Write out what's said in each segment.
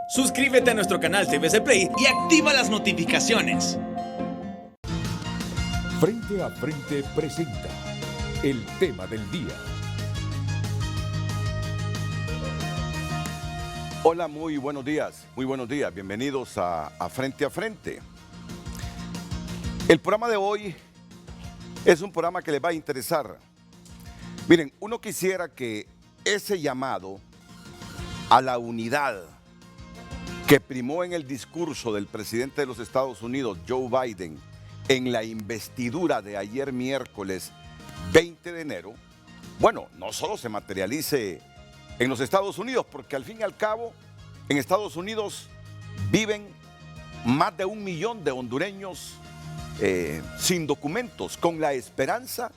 Suscríbete a nuestro canal TVC Play y activa las notificaciones. Frente a Frente presenta el tema del día. Hola, muy buenos días, bienvenidos a Frente a Frente. El programa de hoy es un programa que les va a interesar. Miren, uno quisiera que ese llamado a la unidad que primó en el discurso del presidente de los Estados Unidos, Joe Biden, en la investidura de ayer miércoles 20 de enero, bueno, no solo se materialice en los Estados Unidos, porque al fin y al cabo, en Estados Unidos viven más de 1 millón de hondureños sin documentos, con la esperanza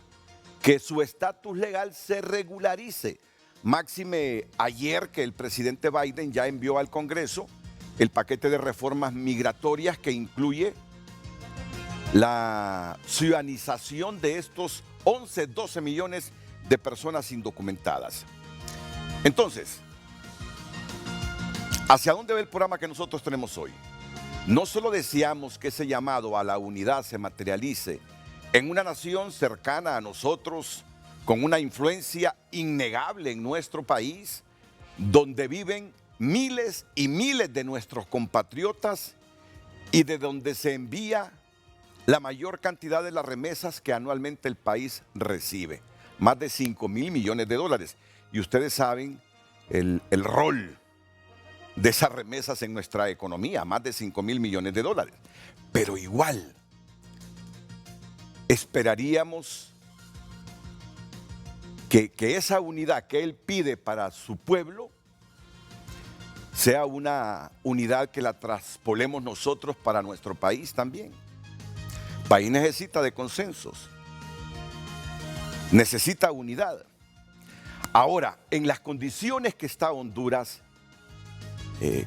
que su estatus legal se regularice. Máxime ayer que el presidente Biden ya envió al Congreso el paquete de reformas migratorias que incluye la ciudadanización de estos 12 millones de personas indocumentadas. Entonces, ¿hacia dónde va el programa que nosotros tenemos hoy? No solo deseamos que ese llamado a la unidad se materialice en una nación cercana a nosotros, con una influencia innegable en nuestro país, donde viven miles y miles de nuestros compatriotas y de donde se envía la mayor cantidad de las remesas que anualmente el país recibe, más de 5,000 millones de dólares. Y ustedes saben el rol de esas remesas en nuestra economía, más de 5,000 millones de dólares. Pero igual, esperaríamos que esa unidad que él pide para su pueblo sea una unidad que la traspolemos nosotros para nuestro país también. El país necesita de consensos, necesita unidad. Ahora, en las condiciones que está Honduras,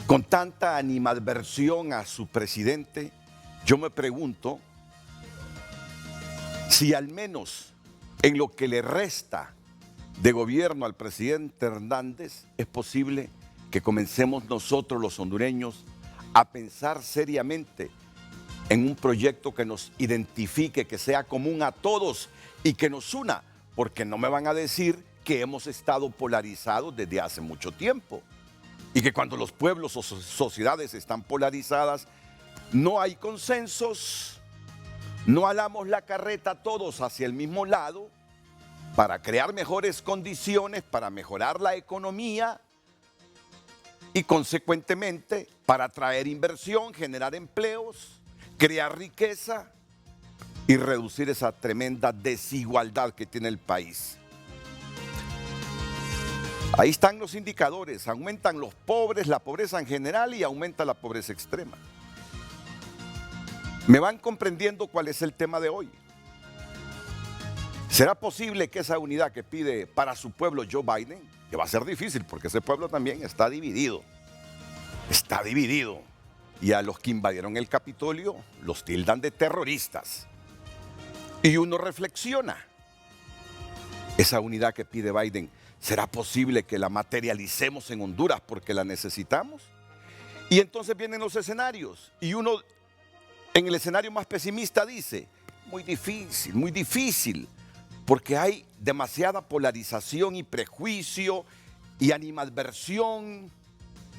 con tanta animadversión a su presidente, yo me pregunto si al menos en lo que le resta de gobierno al presidente Hernández es posible que comencemos nosotros los hondureños a pensar seriamente en un proyecto que nos identifique, que sea común a todos y que nos una, porque no me van a decir que hemos estado polarizados desde hace mucho tiempo y que cuando los pueblos o sociedades están polarizadas no hay consensos, no alamos la carreta todos hacia el mismo lado para crear mejores condiciones, para mejorar la economía y consecuentemente para atraer inversión, generar empleos, crear riqueza y reducir esa tremenda desigualdad que tiene el país. Ahí están los indicadores, aumentan los pobres, la pobreza en general y aumenta la pobreza extrema. ¿Me van comprendiendo cuál es el tema de hoy? ¿Será posible que esa unidad que pide para su pueblo Joe Biden, que va a ser difícil porque ese pueblo también está dividido, y a los que invadieron el Capitolio los tildan de terroristas? Y uno reflexiona, esa unidad que pide Biden, ¿será posible que la materialicemos en Honduras porque la necesitamos? Y entonces vienen los escenarios y uno en el escenario más pesimista dice, muy difícil, porque hay demasiada polarización y prejuicio y animadversión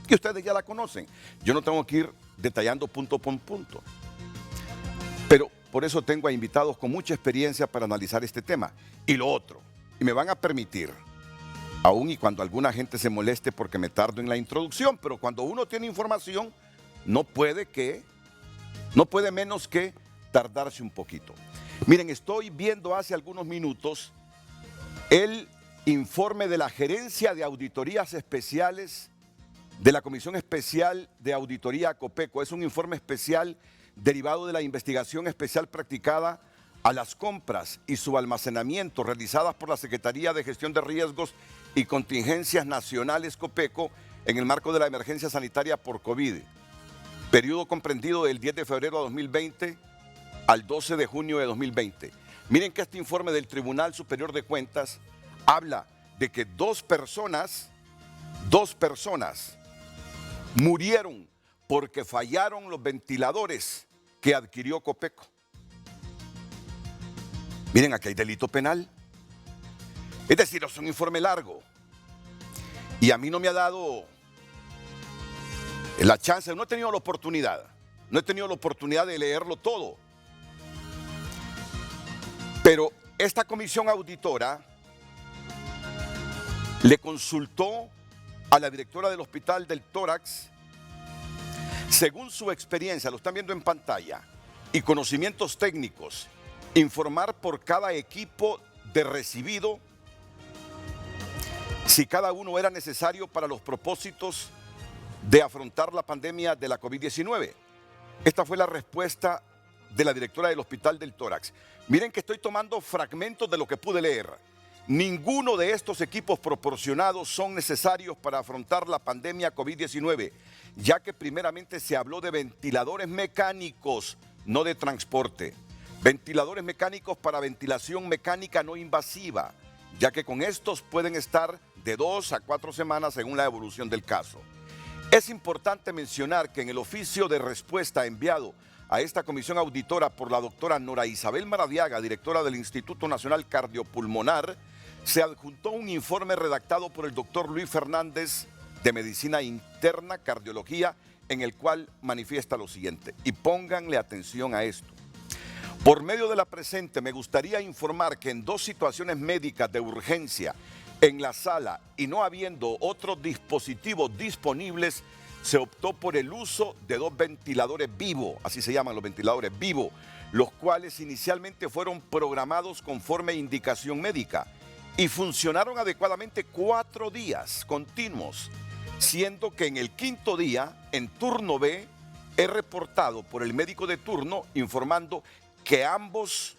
que ustedes ya la conocen. Yo no tengo que ir detallando punto por punto, pero por eso tengo a invitados con mucha experiencia para analizar este tema. Y lo otro, y me van a permitir, aún y cuando alguna gente se moleste porque me tardo en la introducción, pero cuando uno tiene información, no puede menos que tardarse un poquito. Miren, estoy viendo hace algunos minutos el informe de la Gerencia de Auditorías Especiales de la Comisión Especial de Auditoría Copeco. Es un informe especial derivado de la investigación especial practicada a las compras y su almacenamiento realizadas por la Secretaría de Gestión de Riesgos y Contingencias Nacionales Copeco en el marco de la emergencia sanitaria por COVID, periodo comprendido del 10 de febrero de 2020 al 12 de junio de 2020. Miren que este informe del Tribunal Superior de Cuentas habla de que dos personas murieron porque fallaron los ventiladores que adquirió Copeco. Miren, aquí hay delito penal. Es decir, es un informe largo. Y a mí no me ha dado la chance, no he tenido la oportunidad. No he tenido la oportunidad de leerlo todo. Pero esta comisión auditora le consultó a la directora del Hospital del Tórax, según su experiencia, lo están viendo en pantalla, y conocimientos técnicos, informar por cada equipo de recibido si cada uno era necesario para los propósitos de afrontar la pandemia de la COVID-19. Esta fue la respuesta de la directora del Hospital del Tórax. Miren que estoy tomando fragmentos de lo que pude leer. Ninguno de estos equipos proporcionados son necesarios para afrontar la pandemia COVID-19, ya que primeramente se habló de ventiladores mecánicos, no de transporte. Ventiladores mecánicos para ventilación mecánica no invasiva, ya que con estos pueden estar de 2 a 4 semanas según la evolución del caso. Es importante mencionar que en el oficio de respuesta enviado a esta comisión auditora por la doctora Nora Isabel Maradiaga, directora del Instituto Nacional Cardiopulmonar, se adjuntó un informe redactado por el doctor Luis Fernández de Medicina Interna, Cardiología, en el cual manifiesta lo siguiente. Y pónganle atención a esto. Por medio de la presente, me gustaría informar que en 2 situaciones médicas de urgencia en la sala y no habiendo otros dispositivos disponibles, se optó por el uso de 2 ventiladores Vivo, así se llaman los ventiladores Vivo, los cuales inicialmente fueron programados conforme indicación médica y funcionaron adecuadamente 4 días continuos, siendo que en el 5.º día, en turno B, es reportado por el médico de turno informando que ambos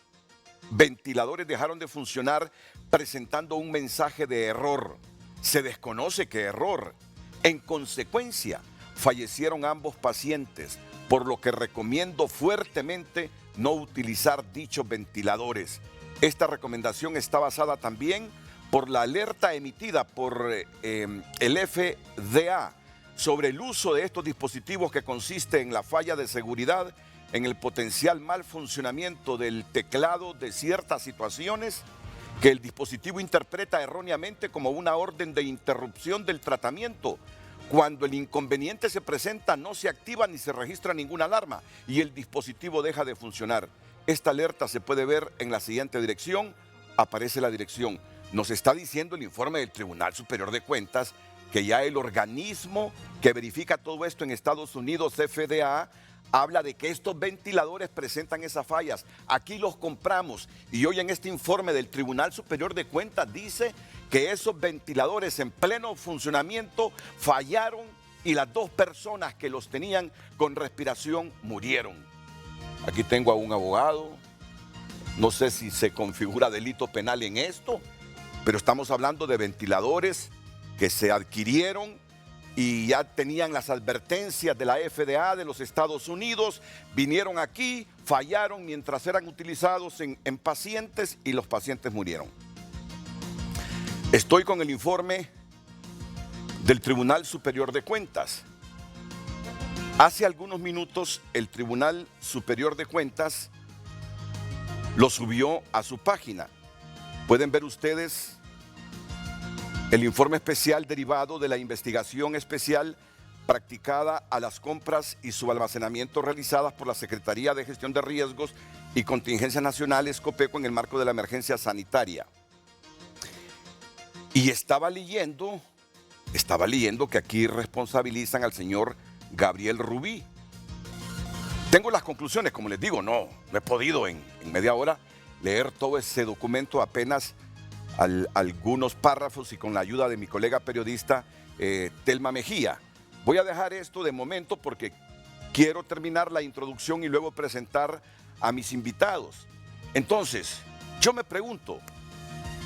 ventiladores dejaron de funcionar presentando un mensaje de error. Se desconoce qué error. En consecuencia, fallecieron ambos pacientes, por lo que recomiendo fuertemente no utilizar dichos ventiladores. Esta recomendación está basada también por la alerta emitida por el FDA sobre el uso de estos dispositivos, que consiste en la falla de seguridad, en el potencial mal funcionamiento del teclado de ciertas situaciones que el dispositivo interpreta erróneamente como una orden de interrupción del tratamiento. Cuando el inconveniente se presenta, no se activa ni se registra ninguna alarma y el dispositivo deja de funcionar. Esta alerta se puede ver en la siguiente dirección. Aparece la dirección. Nos está diciendo el informe del Tribunal Superior de Cuentas que ya el organismo que verifica todo esto en Estados Unidos, FDA, habla de que estos ventiladores presentan esas fallas. Aquí los compramos y hoy en este informe del Tribunal Superior de Cuentas dice que esos ventiladores en pleno funcionamiento fallaron y las 2 personas que los tenían con respiración murieron. Aquí tengo a un abogado, no sé si se configura delito penal en esto, pero estamos hablando de ventiladores que se adquirieron y ya tenían las advertencias de la FDA de los Estados Unidos, vinieron aquí, fallaron mientras eran utilizados en pacientes y los pacientes murieron. Estoy con el informe del Tribunal Superior de Cuentas. Hace algunos minutos el Tribunal Superior de Cuentas lo subió a su página. Pueden ver ustedes el informe especial derivado de la investigación especial practicada a las compras y subalmacenamiento realizadas por la Secretaría de Gestión de Riesgos y Contingencias Nacionales, Copeco, en el marco de la emergencia sanitaria. Y estaba leyendo que aquí responsabilizan al señor Gabriel Rubí. Tengo las conclusiones, como les digo, no he podido en media hora leer todo ese documento, apenas algunos párrafos y con la ayuda de mi colega periodista Telma Mejía. Voy a dejar esto de momento porque quiero terminar la introducción y luego presentar a mis invitados. Entonces, yo me pregunto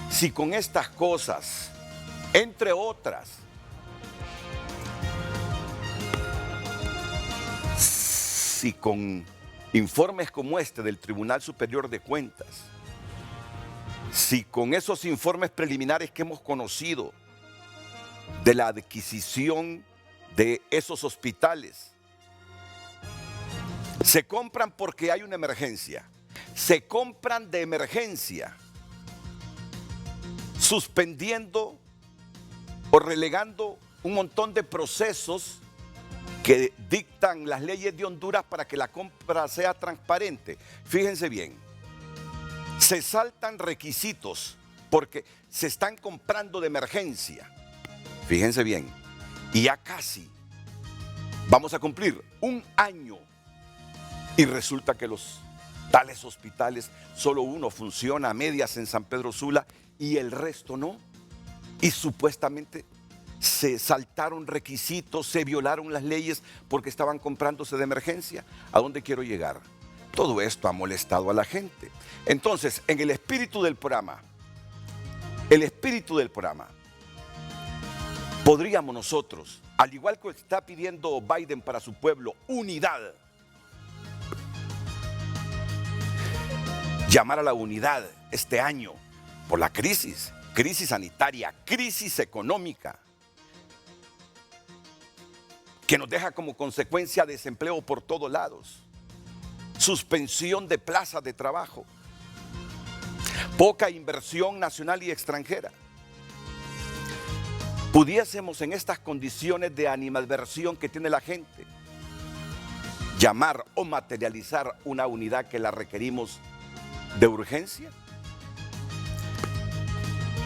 si con estas cosas, entre otras, si con informes como este del Tribunal Superior de Cuentas, si con esos informes preliminares que hemos conocido de la adquisición de esos hospitales. Se compran porque hay una emergencia. Se compran de emergencia, suspendiendo o relegando un montón de procesos que dictan las leyes de Honduras para que la compra sea transparente. Fíjense bien, se saltan requisitos porque se están comprando de emergencia. Fíjense bien, y ya casi vamos a cumplir un año y resulta que los tales hospitales, solo uno funciona a medias en San Pedro Sula y el resto no. Y supuestamente se saltaron requisitos, se violaron las leyes porque estaban comprándose de emergencia. ¿A dónde quiero llegar? Todo esto ha molestado a la gente. Entonces, en el espíritu del programa, podríamos nosotros, al igual que está pidiendo Biden para su pueblo, unidad, llamar a la unidad este año por la crisis sanitaria, crisis económica, que nos deja como consecuencia desempleo por todos lados, suspensión de plazas de trabajo, poca inversión nacional y extranjera. Pudiésemos en estas condiciones de animadversión que tiene la gente, llamar o materializar una unidad que la requerimos de urgencia.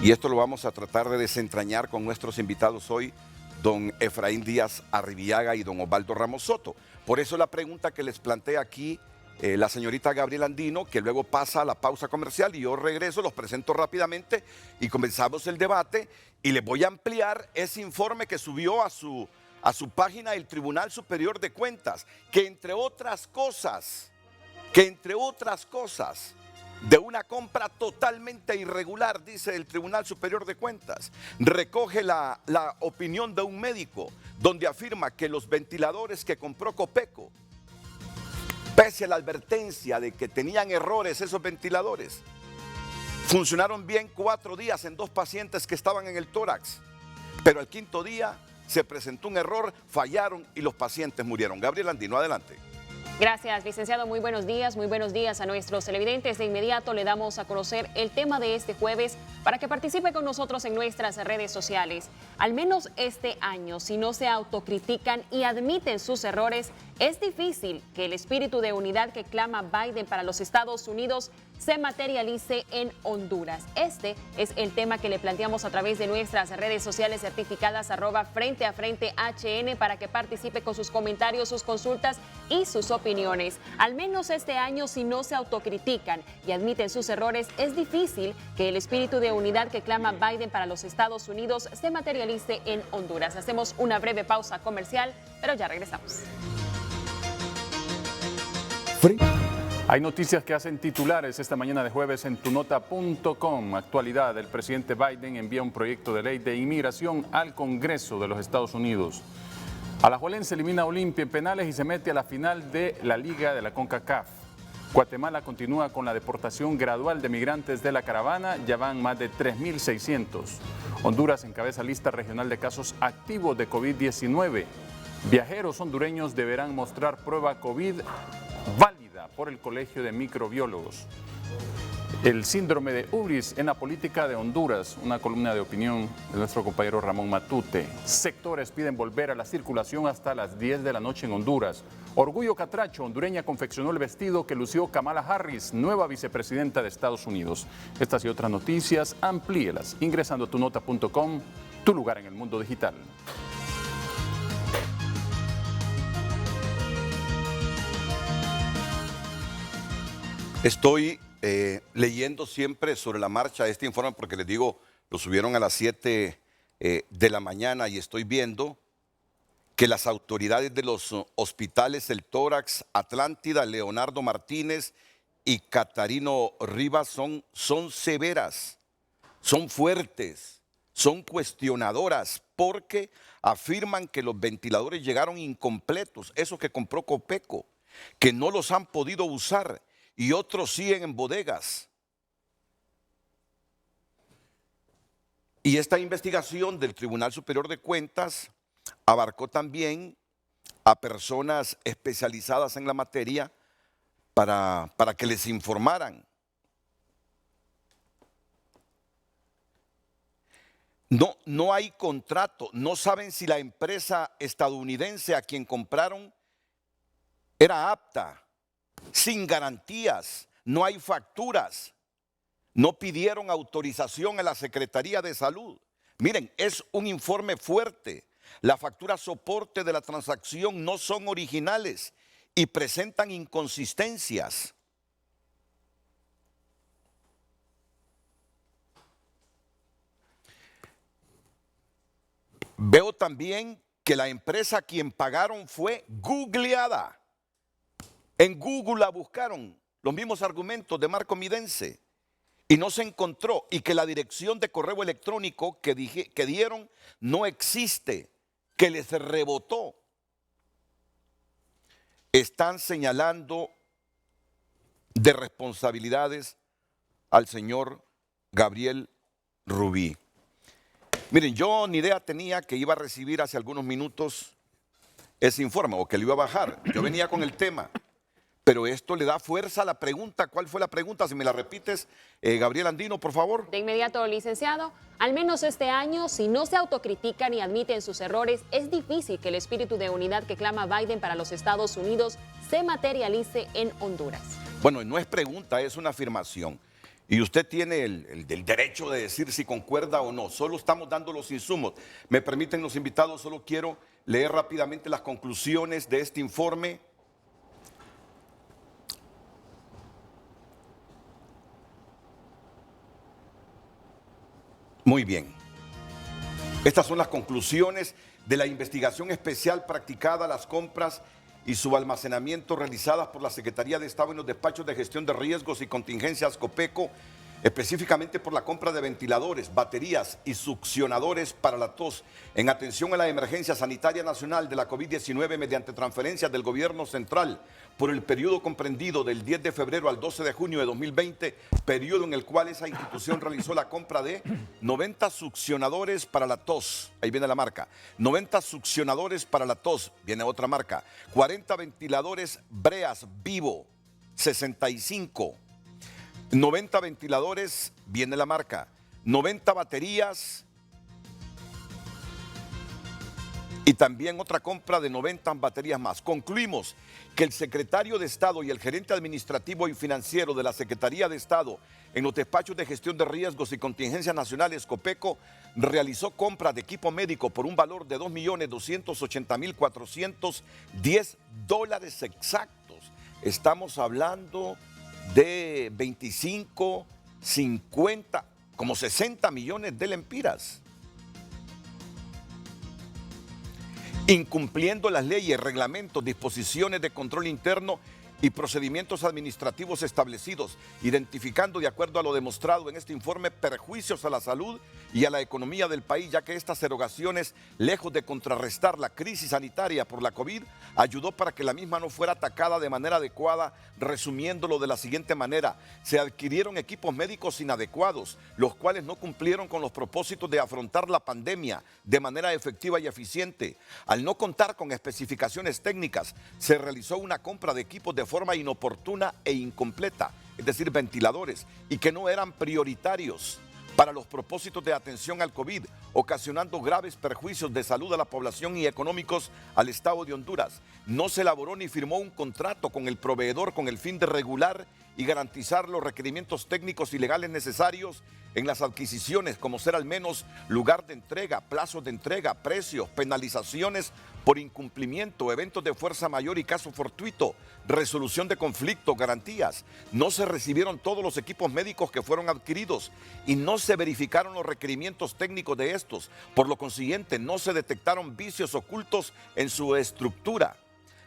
Y esto lo vamos a tratar de desentrañar con nuestros invitados hoy, don Efraín Díaz Arribillaga y don Osvaldo Ramos Soto. Por eso la pregunta que les plantea aquí la señorita Gabriela Andino, que luego pasa a la pausa comercial y yo regreso, los presento rápidamente y comenzamos el debate y les voy a ampliar ese informe que subió a su página el Tribunal Superior de Cuentas, que entre otras cosas, de una compra totalmente irregular, dice el Tribunal Superior de Cuentas, recoge la opinión de un médico donde afirma que los ventiladores que compró Copeco, pese a la advertencia de que tenían errores esos ventiladores, funcionaron bien 4 días en 2 pacientes que estaban en el tórax, pero al 5.º día se presentó un error, fallaron y los pacientes murieron. Gabriel Andino, adelante. Gracias, licenciado. Muy buenos días a nuestros televidentes. De inmediato le damos a conocer el tema de este jueves para que participe con nosotros en nuestras redes sociales. Al menos este año, si no se autocritican y admiten sus errores, es difícil que el espíritu de unidad que clama Biden para los Estados Unidos se materialice en Honduras. Este es el tema que le planteamos a través de nuestras redes sociales certificadas @Frente a Frente HN para que participe con sus comentarios, sus consultas y sus opiniones. Al menos este año, si no se autocritican y admiten sus errores, es difícil que el espíritu de unidad que clama Biden para los Estados Unidos se materialice en Honduras. Hacemos una breve pausa comercial, pero ya regresamos. Hay noticias que hacen titulares esta mañana de jueves en tunota.com. Actualidad, el presidente Biden envía un proyecto de ley de inmigración al Congreso de los Estados Unidos. Alajuelense elimina a Olimpia en penales y se mete a la final de la Liga de la CONCACAF. Guatemala continúa con la deportación gradual de migrantes de la caravana, ya van más de 3.600. Honduras encabeza lista regional de casos activos de COVID-19. Viajeros hondureños deberán mostrar prueba COVID válida por el Colegio de Microbiólogos. El síndrome de Ubris en la política de Honduras, una columna de opinión de nuestro compañero Ramón Matute. Sectores piden volver a la circulación hasta las 10 de la noche en Honduras. Orgullo Catracho, hondureña confeccionó el vestido que lució Kamala Harris, nueva vicepresidenta de Estados Unidos. Estas y otras noticias, amplíelas ingresando a tunota.com, tu lugar en el mundo digital. Estoy leyendo siempre sobre la marcha este informe porque les digo, lo subieron a las 7 de la mañana y estoy viendo que las autoridades de los hospitales El Tórax, Atlántida, Leonardo Martínez y Catarino Rivas son severas, son fuertes, son cuestionadoras porque afirman que los ventiladores llegaron incompletos, esos que compró Copeco, que no los han podido usar y otros siguen en bodegas. Y esta investigación del Tribunal Superior de Cuentas abarcó también a personas especializadas en la materia para que les informaran. No hay contrato, no saben si la empresa estadounidense a quien compraron era apta, sin garantías, no hay facturas, no pidieron autorización a la Secretaría de Salud. Miren, es un informe fuerte. Las facturas soporte de la transacción no son originales y presentan inconsistencias. Veo también que la empresa a quien pagaron fue googleada. En Google la buscaron, los mismos argumentos de Marco Midense, y no se encontró, y que la dirección de correo electrónico que dieron no existe, que les rebotó. Están señalando de responsabilidades al señor Gabriel Rubí. Miren, yo ni idea tenía que iba a recibir hace algunos minutos ese informe o que lo iba a bajar. Yo venía con el tema, pero esto le da fuerza a la pregunta. ¿Cuál fue la pregunta? Si me la repites, Gabriel Andino, por favor. De inmediato, licenciado, al menos este año, si no se autocritican y admiten sus errores, es difícil que el espíritu de unidad que clama Biden para los Estados Unidos se materialice en Honduras. Bueno, no es pregunta, es una afirmación. Y usted tiene el derecho de decir si concuerda o no. Solo estamos dando los insumos. Me permiten los invitados, solo quiero leer rápidamente las conclusiones de este informe. Muy bien. Estas son las conclusiones de la investigación especial practicada a las compras y subalmacenamiento realizadas por la Secretaría de Estado en los despachos de gestión de riesgos y contingencias COPECO, específicamente por la compra de ventiladores, baterías y succionadores para la tos en atención a la emergencia sanitaria nacional de la COVID-19 mediante transferencias del gobierno central por el periodo comprendido del 10 de febrero al 12 de junio de 2020, periodo en el cual esa institución realizó la compra de 90 succionadores para la tos, ahí viene la marca, 90 succionadores para la tos, viene otra marca, 40 ventiladores Breas Vivo, 65, 90 ventiladores, viene la marca, 90 baterías y también otra compra de 90 baterías más. Concluimos que el secretario de Estado y el gerente administrativo y financiero de la Secretaría de Estado en los despachos de gestión de riesgos y contingencias nacionales COPECO realizó compras de equipo médico por un valor de $2.280.410 exactos. Estamos hablando de 25, 50, como 60 millones de lempiras. Incumpliendo las leyes, reglamentos, disposiciones de control interno y procedimientos administrativos establecidos, identificando de acuerdo a lo demostrado en este informe perjuicios a la salud y a la economía del país, ya que estas erogaciones, lejos de contrarrestar la crisis sanitaria por la COVID, ayudó para que la misma no fuera atacada de manera adecuada, resumiéndolo de la siguiente manera: se adquirieron equipos médicos inadecuados, los cuales no cumplieron con los propósitos de afrontar la pandemia de manera efectiva y eficiente. Al no contar con especificaciones técnicas, se realizó una compra de equipos de forma inoportuna e incompleta, es decir, ventiladores, y que no eran prioritarios para los propósitos de atención al COVID, ocasionando graves perjuicios de salud a la población y económicos al Estado de Honduras. No se elaboró ni firmó un contrato con el proveedor con el fin de regular y garantizar los requerimientos técnicos y legales necesarios en las adquisiciones, como ser al menos lugar de entrega, plazos de entrega, precios, penalizaciones por incumplimiento, eventos de fuerza mayor y caso fortuito, resolución de conflictos, garantías. No se recibieron todos los equipos médicos que fueron adquiridos y no se verificaron los requerimientos técnicos de estos. Por lo consiguiente, no se detectaron vicios ocultos en su estructura,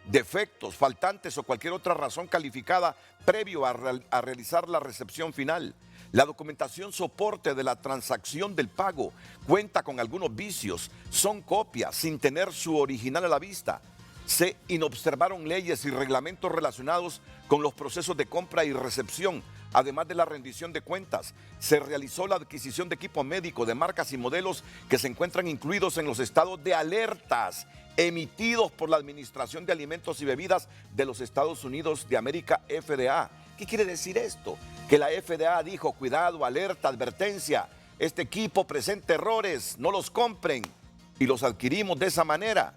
defectos, faltantes o cualquier otra razón calificada previo a realizar la recepción final. La documentación soporte de la transacción del pago cuenta con algunos vicios, son copias sin tener su original a la vista. Se inobservaron leyes y reglamentos relacionados con los procesos de compra y recepción, además de la rendición de cuentas. Se realizó la adquisición de equipo médico de marcas y modelos que se encuentran incluidos en los estados de alertas emitidos por la Administración de Alimentos y Bebidas de los Estados Unidos de América, FDA. ¿Qué quiere decir esto? Que la FDA dijo, cuidado, alerta, advertencia, este equipo presenta errores, no los compren, y los adquirimos de esa manera.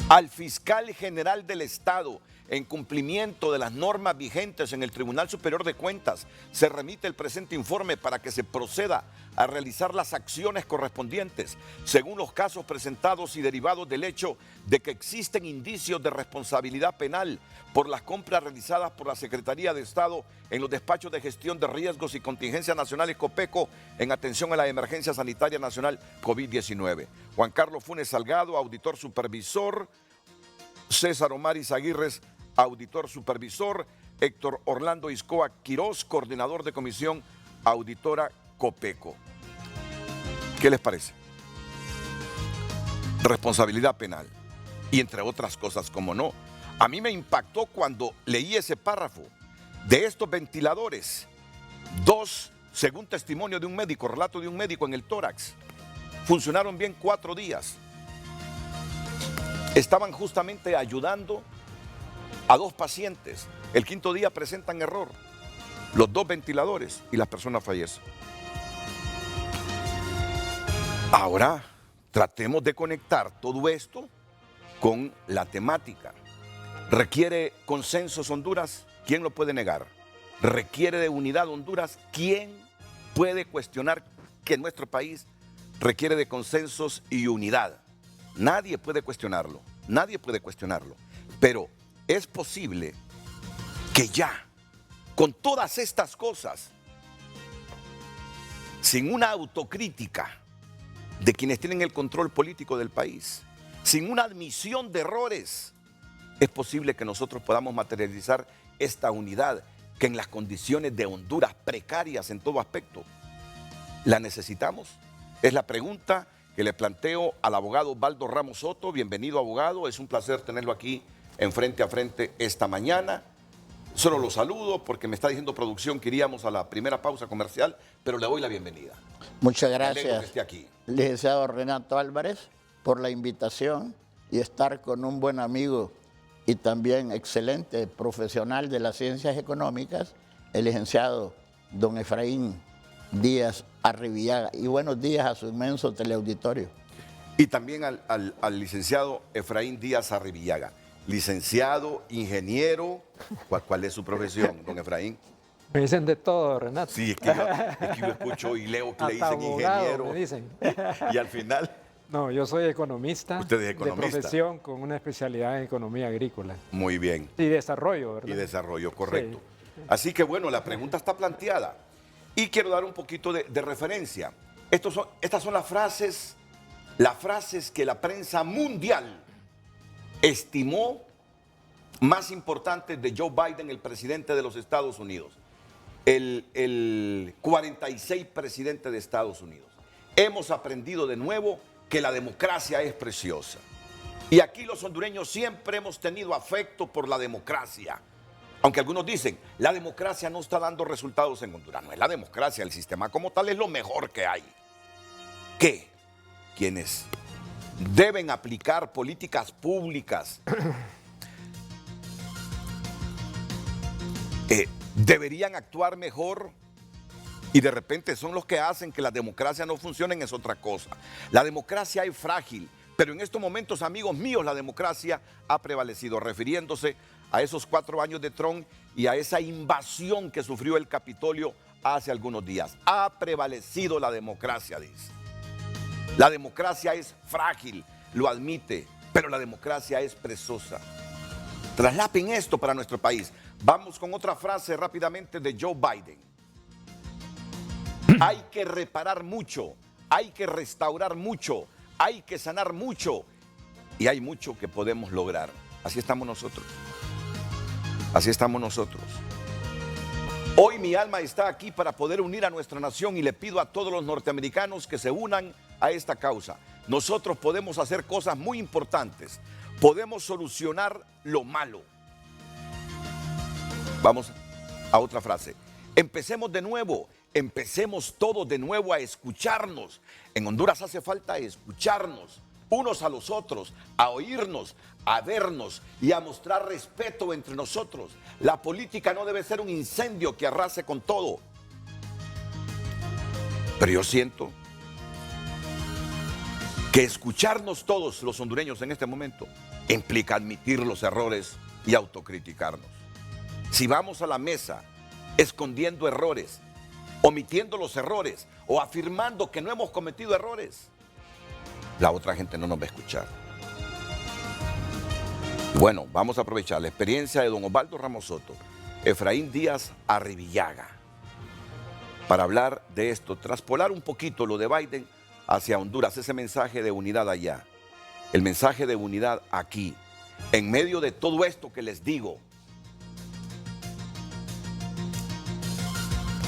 Al fiscal general del Estado, en cumplimiento de las normas vigentes en el Tribunal Superior de Cuentas, se remite el presente informe para que se proceda a realizar las acciones correspondientes, según los casos presentados y derivados del hecho de que existen indicios de responsabilidad penal por las compras realizadas por la Secretaría de Estado en los despachos de gestión de riesgos y contingencias nacionales COPECO en atención a la emergencia sanitaria nacional COVID-19. Juan Carlos Funes Salgado, auditor supervisor; César Omar Izaguirres, auditor supervisor; Héctor Orlando Iscoa Quirós, coordinador de comisión auditora COPECO. ¿Qué les parece? Responsabilidad penal. Y entre otras cosas, como no. A mí me impactó cuando leí ese párrafo. De estos ventiladores, 2, según testimonio de un médico, relato de un médico en el tórax, funcionaron bien 4 días. Estaban justamente ayudando a 2 pacientes. El 5.º día presentan error. Los 2 ventiladores y las personas fallecen. Ahora, tratemos de conectar todo esto con la temática. ¿Requiere consensos Honduras? ¿Quién lo puede negar? ¿Requiere de unidad Honduras? ¿Quién puede cuestionar que nuestro país requiere de consensos y unidad? Nadie puede cuestionarlo, nadie puede cuestionarlo. Pero es posible que ya, con todas estas cosas, sin una autocrítica de quienes tienen el control político del país, sin una admisión de errores, es posible que nosotros podamos materializar esta unidad que en las condiciones de Honduras precarias en todo aspecto, ¿la necesitamos? Es la pregunta que le planteo al abogado Osvaldo Ramos Soto. Bienvenido, abogado, es un placer tenerlo aquí en Frente a Frente esta mañana. Solo lo saludo porque me está diciendo producción que iríamos a la primera pausa comercial, pero le doy la bienvenida. Muchas Me alegro gracias, que esté aquí. licenciado Renato Álvarez, por la invitación y estar con un buen amigo y también excelente profesional de las ciencias económicas, el licenciado don Efraín Díaz Arribillaga. Y buenos días a su inmenso teleauditorio. Y también al licenciado Efraín Díaz Arribillaga. Licenciado, ingeniero, ¿cuál es su profesión, don Efraín? Me dicen de todo, Renato. Sí, es que yo escucho y leo que le Hasta dicen abogado, ingeniero. me dicen. Y al final, No, yo soy economista. Usted es economista. De profesión con una especialidad en economía agrícola. muy bien. Y desarrollo, ¿verdad? Y desarrollo, correcto. Sí. Así que bueno, la pregunta está planteada. Y quiero dar un poquito de referencia. Estas son las frases que la prensa mundial estimó más importantes de Joe Biden, el presidente de los Estados Unidos. El 46 presidente de Estados Unidos. Hemos aprendido de nuevo que la democracia es preciosa. Y aquí los hondureños siempre hemos tenido afecto por la democracia. Aunque algunos dicen, la democracia no está dando resultados en Honduras. No es la democracia, el sistema como tal es lo mejor que hay. ¿Qué? Quienes deben aplicar políticas públicas deberían actuar mejor y de repente son los que hacen que la democracia no funcione, es otra cosa. La democracia es frágil, pero en estos momentos, amigos míos, la democracia ha prevalecido, refiriéndose a esos 4 años de Trump y a esa invasión que sufrió el Capitolio hace algunos días. Ha prevalecido la democracia, dice. La democracia es frágil, lo admite, pero la democracia es preciosa. Traslapen esto para nuestro país. Vamos con otra frase rápidamente de Joe Biden. Hay que reparar mucho, hay que restaurar mucho, hay que sanar mucho y hay mucho que podemos lograr. Así estamos nosotros. Así estamos nosotros. Hoy mi alma está aquí para poder unir a nuestra nación y le pido a todos los norteamericanos que se unan a esta causa. Nosotros podemos hacer cosas muy importantes. Podemos solucionar lo malo. Vamos a otra frase. Empecemos de nuevo, empecemos todos de nuevo a escucharnos. En Honduras hace falta escucharnos unos a los otros, a oírnos, a vernos y a mostrar respeto entre nosotros. La política no debe ser un incendio que arrase con todo. Pero yo siento que escucharnos todos los hondureños en este momento implica admitir los errores y autocriticarnos. Si vamos a la mesa escondiendo errores, omitiendo los errores o afirmando que no hemos cometido errores, la otra gente no nos va a escuchar. Bueno, vamos a aprovechar la experiencia de don Osvaldo Ramos Soto, Efraín Díaz Arribillaga, para hablar de esto, traspolar un poquito lo de Biden hacia Honduras, ese mensaje de unidad allá, el mensaje de unidad aquí, en medio de todo esto que les digo,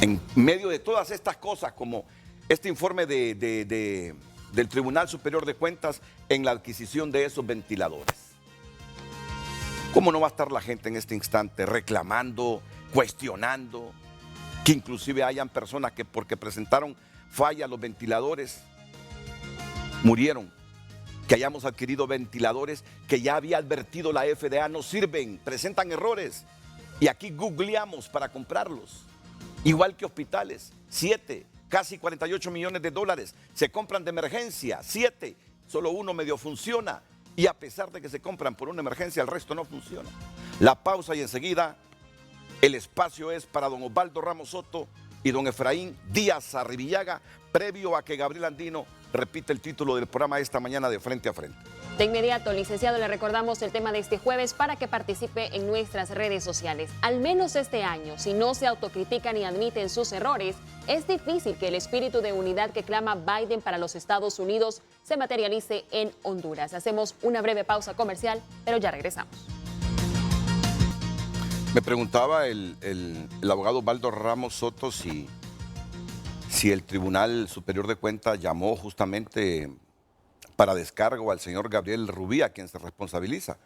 en medio de todas estas cosas como este informe del Tribunal Superior de Cuentas en la adquisición de esos ventiladores. ¿Cómo no va a estar la gente en este instante reclamando, cuestionando, que inclusive hayan personas que porque presentaron falla a los ventiladores murieron? Que hayamos adquirido ventiladores que ya había advertido la FDA no sirven, presentan errores y aquí googleamos para comprarlos. Igual que hospitales, 7, casi 48 millones de dólares se compran de emergencia, 7, solo uno medio funciona y a pesar de que se compran por una emergencia el resto no funciona. La pausa y enseguida el espacio es para don Osvaldo Ramos Soto y don Efraín Díaz Arribillaga, previo a que Gabriel Andino repite el título del programa esta mañana de Frente a Frente. De inmediato, licenciado, le recordamos el tema de este jueves para que participe en nuestras redes sociales. Al menos este año, si no se autocritican y admiten sus errores, es difícil que el espíritu de unidad que clama Biden para los Estados Unidos se materialice en Honduras. Hacemos una breve pausa comercial, pero ya regresamos. Me preguntaba el abogado Osvaldo Ramos Soto si el Tribunal Superior de Cuentas llamó justamente para descargo al señor Gabriel Rubí, a quien se responsabiliza.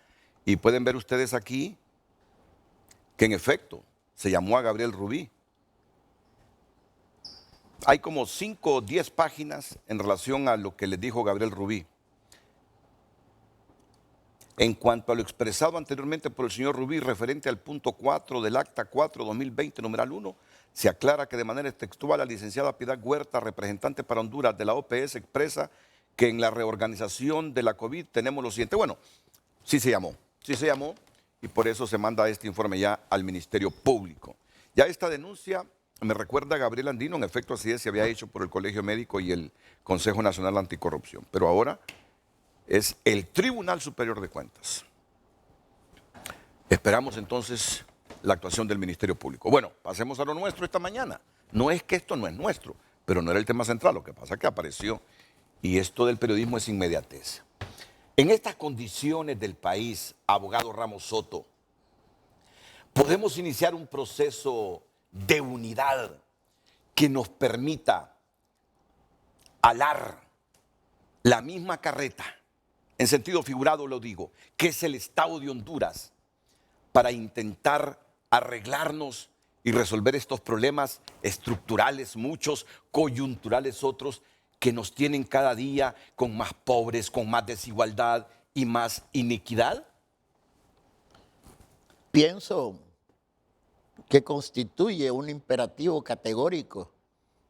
Y pueden ver ustedes aquí que en efecto se llamó a Gabriel Rubí. Hay como 5 o 10 páginas en relación a lo que les dijo Gabriel Rubí. En cuanto a lo expresado anteriormente por el señor Rubí referente al punto 4 del acta 4-2020, numeral 1, se aclara que de manera textual la licenciada Piedad Huerta, representante para Honduras de la OPS, expresa que en la reorganización de la COVID tenemos lo siguiente. Bueno, sí se llamó y por eso se manda este informe ya al Ministerio Público. Ya esta denuncia me recuerda a Gabriel Andino, en efecto así es, se había hecho por el Colegio Médico y el Consejo Nacional Anticorrupción, pero ahora es el Tribunal Superior de Cuentas. Esperamos entonces la actuación del Ministerio Público. Bueno, pasemos a lo nuestro esta mañana. No es que esto no es nuestro, pero no era el tema central, lo que pasa es que apareció y esto del periodismo es inmediatez. En estas condiciones del país, abogado Ramos Soto, podemos iniciar un proceso de unidad que nos permita alar la misma carreta, en sentido figurado lo digo, que es el Estado de Honduras, para intentar arreglarnos y resolver estos problemas estructurales, muchos, coyunturales otros, que nos tienen cada día con más pobres, con más desigualdad y más iniquidad? Pienso que constituye un imperativo categórico,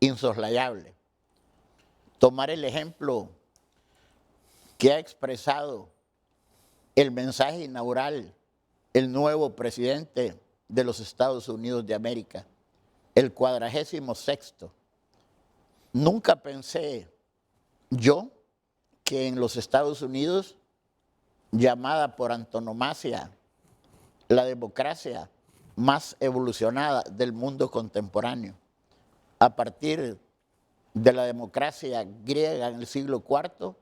insoslayable. Tomar el ejemplo que ha expresado el mensaje inaugural el nuevo presidente de los Estados Unidos de América, el 46º. Nunca pensé yo que en los Estados Unidos, llamada por antonomasia la democracia más evolucionada del mundo contemporáneo, a partir de la democracia griega en el siglo IV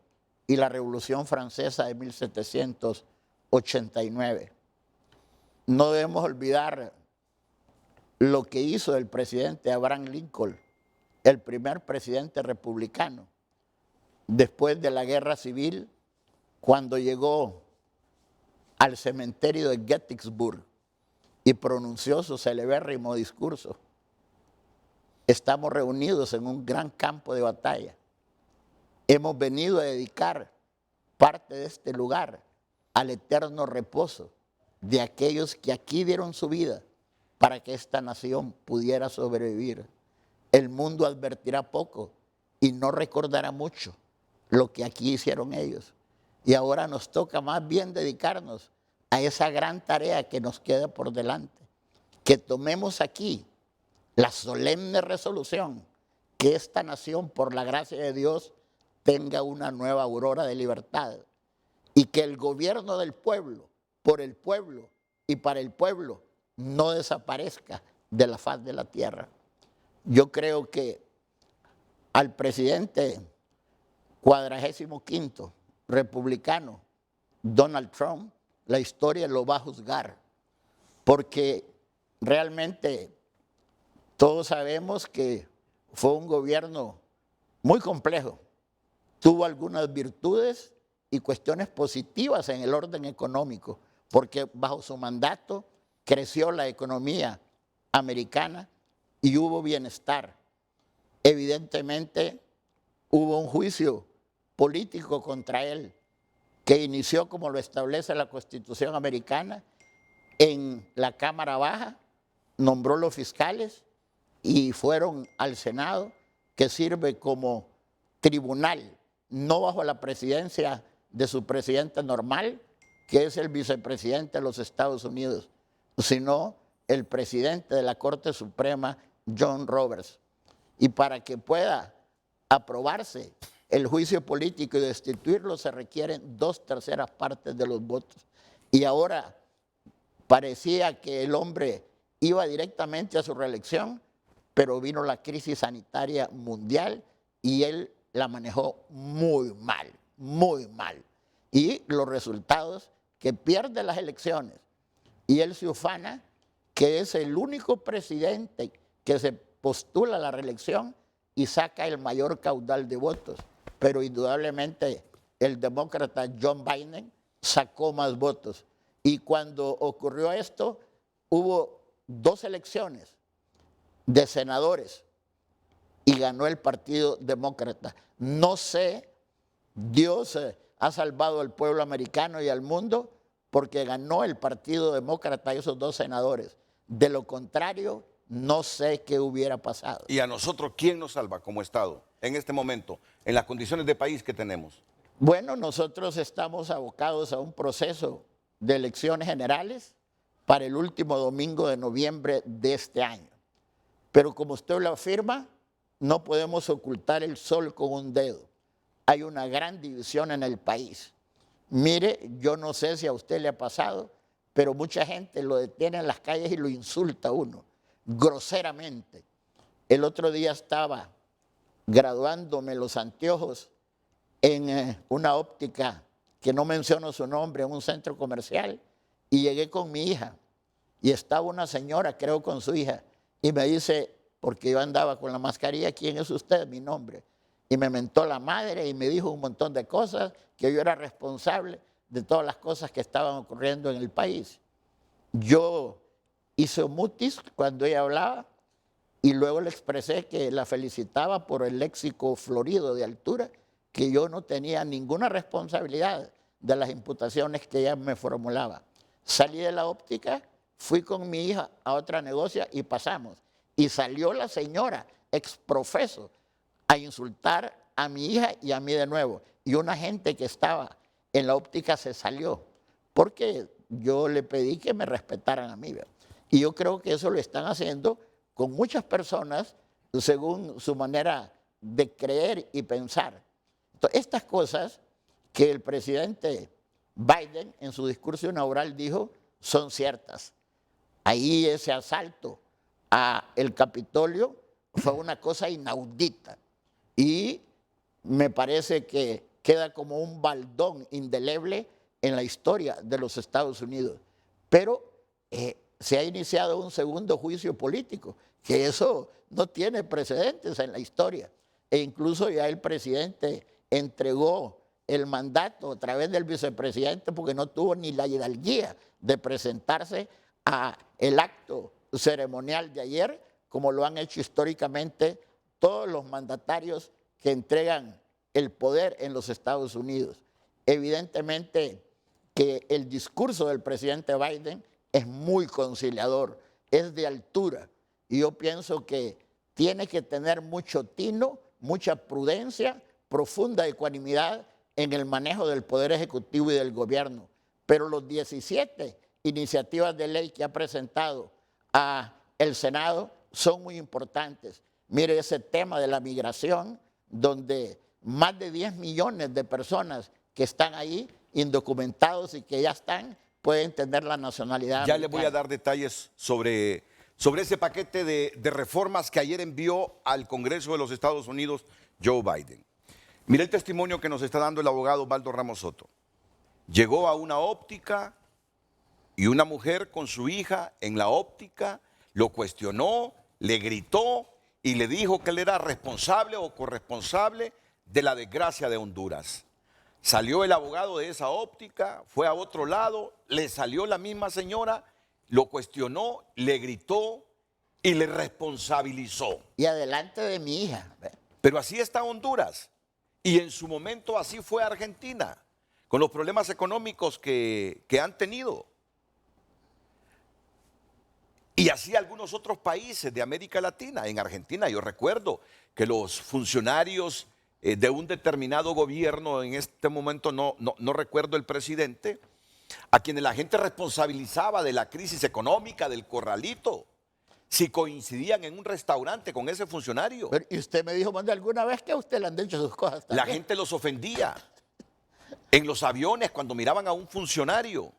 y la Revolución Francesa de 1789. No debemos olvidar lo que hizo el presidente Abraham Lincoln, el primer presidente republicano, después de la Guerra Civil, cuando llegó al cementerio de Gettysburg y pronunció su celebérrimo discurso. Estamos reunidos en un gran campo de batalla. Hemos venido a dedicar parte de este lugar al eterno reposo de aquellos que aquí dieron su vida para que esta nación pudiera sobrevivir. El mundo advertirá poco y no recordará mucho lo que aquí hicieron ellos. Y ahora nos toca más bien dedicarnos a esa gran tarea que nos queda por delante. Que tomemos aquí la solemne resolución que esta nación, por la gracia de Dios, tenga una nueva aurora de libertad y que el gobierno del pueblo, por el pueblo y para el pueblo, no desaparezca de la faz de la tierra. Yo creo que al presidente 45º republicano, Donald Trump, la historia lo va a juzgar, porque realmente todos sabemos que fue un gobierno muy complejo. Tuvo algunas virtudes y cuestiones positivas en el orden económico, porque bajo su mandato creció la economía americana y hubo bienestar. Evidentemente hubo un juicio político contra él que inició, como lo establece la Constitución americana, en la Cámara Baja, nombró los fiscales y fueron al Senado, que sirve como tribunal, no bajo la presidencia de su presidente normal, que es el vicepresidente de los Estados Unidos, sino el presidente de la Corte Suprema, John Roberts. Y para que pueda aprobarse el juicio político y destituirlo, se requieren 2/3 partes de los votos. Y ahora parecía que el hombre iba directamente a su reelección, pero vino la crisis sanitaria mundial y él la manejó muy mal, muy mal. Y los resultados, que pierde las elecciones y él se ufana que es el único presidente que se postula a la reelección y saca el mayor caudal de votos. Pero indudablemente el demócrata John Biden sacó más votos. Y cuando ocurrió esto, hubo 2 elecciones de senadores y ganó el Partido Demócrata. No sé, Dios ha salvado al pueblo americano y al mundo porque ganó el Partido Demócrata esos 2 senadores. De lo contrario, no sé qué hubiera pasado. ¿Y a nosotros quién nos salva como Estado en este momento, en las condiciones de país que tenemos? Bueno, nosotros estamos abocados a un proceso de elecciones generales para el último domingo de noviembre de este año. Pero como usted lo afirma, no podemos ocultar el sol con un dedo. Hay una gran división en el país. Mire, yo no sé si a usted le ha pasado, pero mucha gente lo detiene en las calles y lo insulta a uno, groseramente. El otro día estaba graduándome los anteojos en una óptica que no menciono su nombre, en un centro comercial, y llegué con mi hija, y estaba una señora, creo con su hija, y me dice, porque yo andaba con la mascarilla, ¿quién es usted? Mi nombre. Y me mentó la madre y me dijo un montón de cosas, que yo era responsable de todas las cosas que estaban ocurriendo en el país. Yo hice un mutis cuando ella hablaba y luego le expresé que la felicitaba por el léxico florido de altura, que yo no tenía ninguna responsabilidad de las imputaciones que ella me formulaba. Salí de la óptica, fui con mi hija a otra negocia y pasamos. Y salió la señora, exprofeso, a insultar a mi hija y a mí de nuevo. Y una gente que estaba en la óptica se salió, porque yo le pedí que me respetaran a mí. Y yo creo que eso lo están haciendo con muchas personas según su manera de creer y pensar. Entonces, estas cosas que el presidente Biden en su discurso inaugural dijo son ciertas. Ahí ese asalto al Capitolio fue una cosa inaudita y me parece que queda como un baldón indeleble en la historia de los Estados Unidos. Pero se ha iniciado un segundo juicio político, que eso no tiene precedentes en la historia. E incluso ya el presidente entregó el mandato a través del vicepresidente porque no tuvo ni la hidalguía de presentarse a el acto ceremonial de ayer, como lo han hecho históricamente todos los mandatarios que entregan el poder en los Estados Unidos. Evidentemente que el discurso del presidente Biden es muy conciliador, es de altura, y yo pienso que tiene que tener mucho tino, mucha prudencia, profunda ecuanimidad en el manejo del Poder Ejecutivo y del Gobierno. Pero los 17 iniciativas de ley que ha presentado a el Senado son muy importantes. Mire ese tema de la migración, donde más de 10 millones de personas que están ahí indocumentados y que ya están, pueden tener la nacionalidad Ya americana. le voy a dar detalles sobre ese paquete de reformas que ayer envió al Congreso de los Estados Unidos Joe Biden. Mire el testimonio que nos está dando el abogado Osvaldo Ramos Soto. Llegó a una óptica y una mujer con su hija en la óptica lo cuestionó, le gritó y le dijo que él era responsable o corresponsable de la desgracia de Honduras. Salió el abogado de esa óptica, fue a otro lado, le salió la misma señora, lo cuestionó, le gritó y le responsabilizó. Y adelante de mi hija. Pero así está Honduras. Y en su momento así fue Argentina, con los problemas económicos que han tenido. Y así algunos otros países de América Latina. En Argentina yo recuerdo que los funcionarios de un determinado gobierno, en este momento no recuerdo el presidente, a quienes la gente responsabilizaba de la crisis económica, del corralito, si coincidían en un restaurante con ese funcionario. Pero, y usted me dijo, ¿de alguna vez que a usted le han dicho sus cosas también? La gente los ofendía. En los aviones, cuando miraban a un funcionario,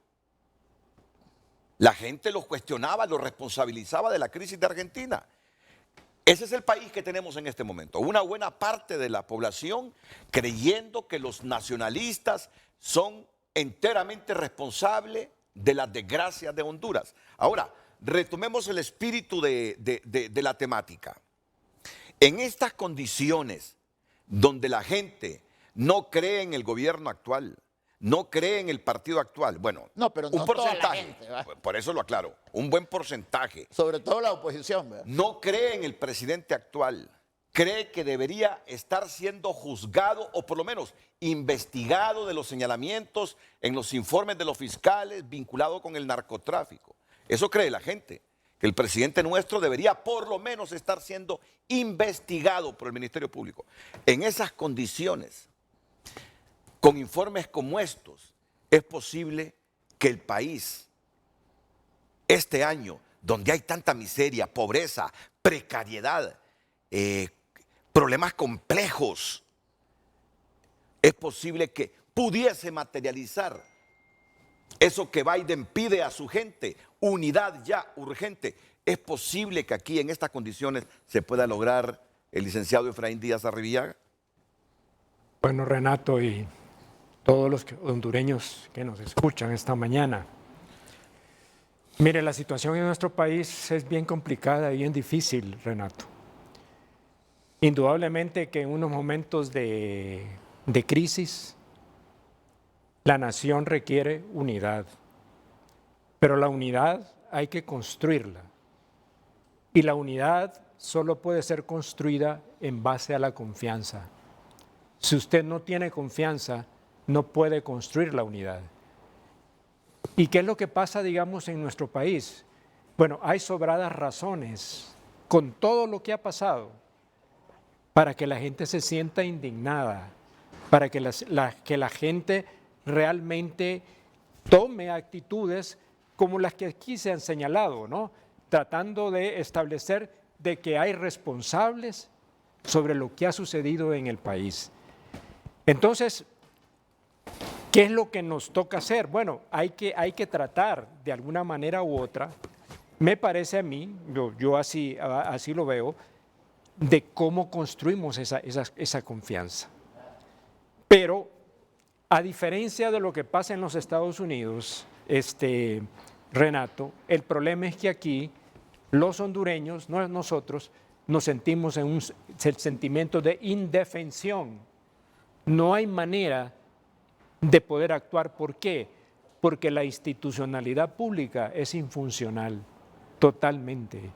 la gente los cuestionaba, los responsabilizaba de la crisis de Argentina. Ese es el país que tenemos en este momento. Una buena parte de la población creyendo que los nacionalistas son enteramente responsables de las desgracias de Honduras. Ahora, retomemos el espíritu de la temática. En estas condiciones donde la gente no cree en el gobierno actual, no cree en el partido actual, bueno, No, pero no un toda la porcentaje, gente, ¿va? por eso lo aclaro, un buen porcentaje, Sobre todo la oposición, ¿verdad? no cree en el presidente actual, cree que debería estar siendo juzgado o por lo menos investigado de los señalamientos en los informes de los fiscales vinculados con el narcotráfico. Eso cree la gente, que el presidente nuestro debería por lo menos estar siendo investigado por el Ministerio Público. En esas condiciones, con informes como estos, es posible que el país, este año, donde hay tanta miseria, pobreza, precariedad, problemas complejos, es posible que pudiese materializar eso que Biden pide a su gente, unidad ya urgente. Es posible que aquí en estas condiciones se pueda lograr, el licenciado Efraín Díaz Arribillaga. Bueno, Renato y todos los hondureños que nos escuchan esta mañana. Mire, la situación en nuestro país es bien complicada y bien difícil, Renato. Indudablemente que en unos momentos de crisis, la nación requiere unidad, pero la unidad hay que construirla. Y la unidad solo puede ser construida en base a la confianza. Si usted no tiene confianza, no puede construir la unidad. ¿Y qué es lo que pasa, digamos, en nuestro país? Bueno, hay sobradas razones, con todo lo que ha pasado, para que la gente se sienta indignada, para que la gente realmente tome actitudes como las que aquí se han señalado, ¿no? Tratando de establecer de que hay responsables sobre lo que ha sucedido en el país. Entonces, ¿qué es lo que nos toca hacer? Bueno, hay que tratar de alguna manera u otra, me parece a mí, yo así lo veo, de cómo construimos esa confianza. Pero, a diferencia de lo que pasa en los Estados Unidos, Renato, el problema es que aquí los hondureños, no nosotros, nos sentimos en un sentimiento de indefensión. No hay manera de poder actuar. ¿Por qué? porque la institucionalidad pública es infuncional, totalmente.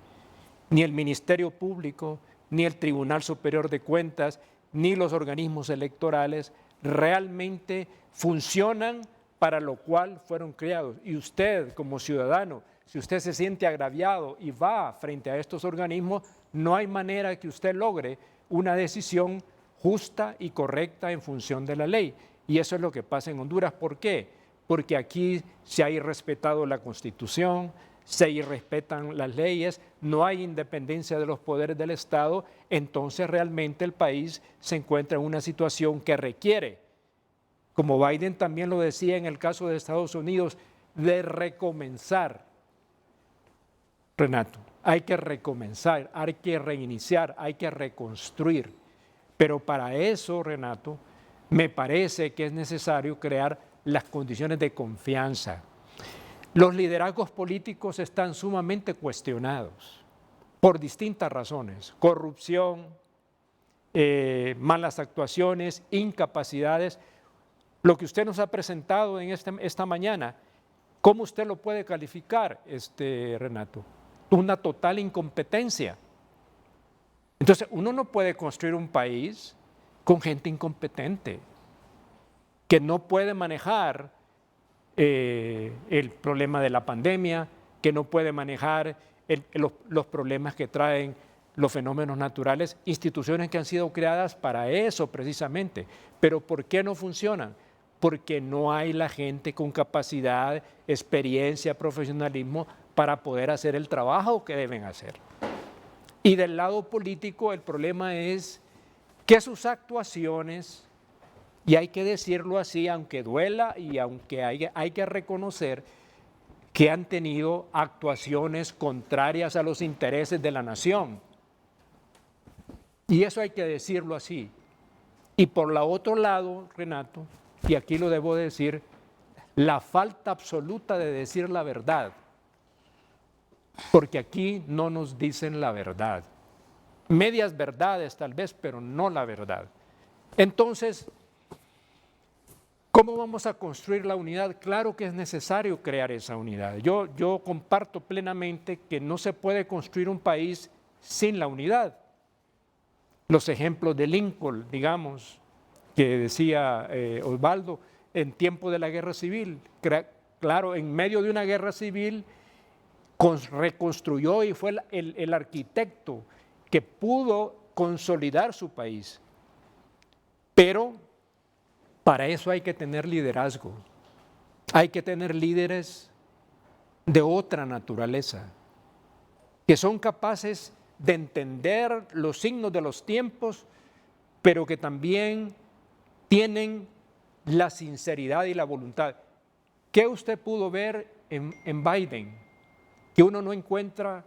Ni el Ministerio Público, ni el Tribunal Superior de Cuentas, ni los organismos electorales realmente funcionan para lo cual fueron creados. Y usted, como ciudadano, si usted se siente agraviado y va frente a estos organismos, no hay manera que usted logre una decisión justa y correcta en función de la ley. Y eso es lo que pasa en Honduras. ¿Por qué? Porque aquí se ha irrespetado la Constitución, se irrespetan las leyes, no hay independencia de los poderes del Estado, entonces realmente el país se encuentra en una situación que requiere, como Biden también lo decía en el caso de Estados Unidos, de recomenzar. Renato, hay que recomenzar, hay que reiniciar, hay que reconstruir. Pero para eso, Renato, me parece que es necesario crear las condiciones de confianza. Los liderazgos políticos están sumamente cuestionados por distintas razones: corrupción, malas actuaciones, incapacidades. Lo que usted nos ha presentado en esta mañana, ¿cómo usted lo puede calificar, Renato? Una total incompetencia. Entonces, uno no puede construir un país con gente incompetente, que no puede manejar el problema de la pandemia, que no puede manejar los problemas que traen los fenómenos naturales, instituciones que han sido creadas para eso precisamente. Pero ¿por qué no funcionan? Porque no hay la gente con capacidad, experiencia, profesionalismo para poder hacer el trabajo que deben hacer. Y del lado político el problema es que sus actuaciones, y hay que decirlo así, aunque duela y aunque hay que reconocer que han tenido actuaciones contrarias a los intereses de la nación. Y eso hay que decirlo así. Y por el otro lado, Renato, y aquí lo debo decir, la falta absoluta de decir la verdad. Porque aquí no nos dicen la verdad. Medias verdades tal vez, pero no la verdad. Entonces, ¿cómo vamos a construir la unidad? Claro que es necesario crear esa unidad. Yo comparto plenamente que no se puede construir un país sin la unidad. Los ejemplos de Lincoln, digamos, que decía Osvaldo, en tiempo de la guerra civil. Claro, en medio de una guerra civil reconstruyó y fue el arquitecto que pudo consolidar su país. Pero para eso hay que tener liderazgo, hay que tener líderes de otra naturaleza, que son capaces de entender los signos de los tiempos, pero que también tienen la sinceridad y la voluntad. ¿Qué usted pudo ver en Biden que uno no encuentra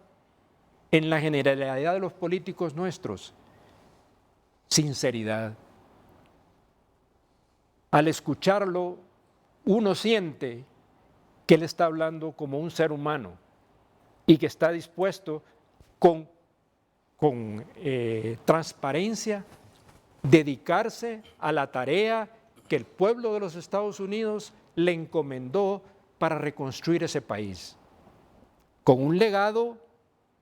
en la generalidad de los políticos nuestros? Sinceridad. Al escucharlo, uno siente que él está hablando como un ser humano y que está dispuesto con transparencia, dedicarse a la tarea que el pueblo de los Estados Unidos le encomendó para reconstruir ese país, con un legado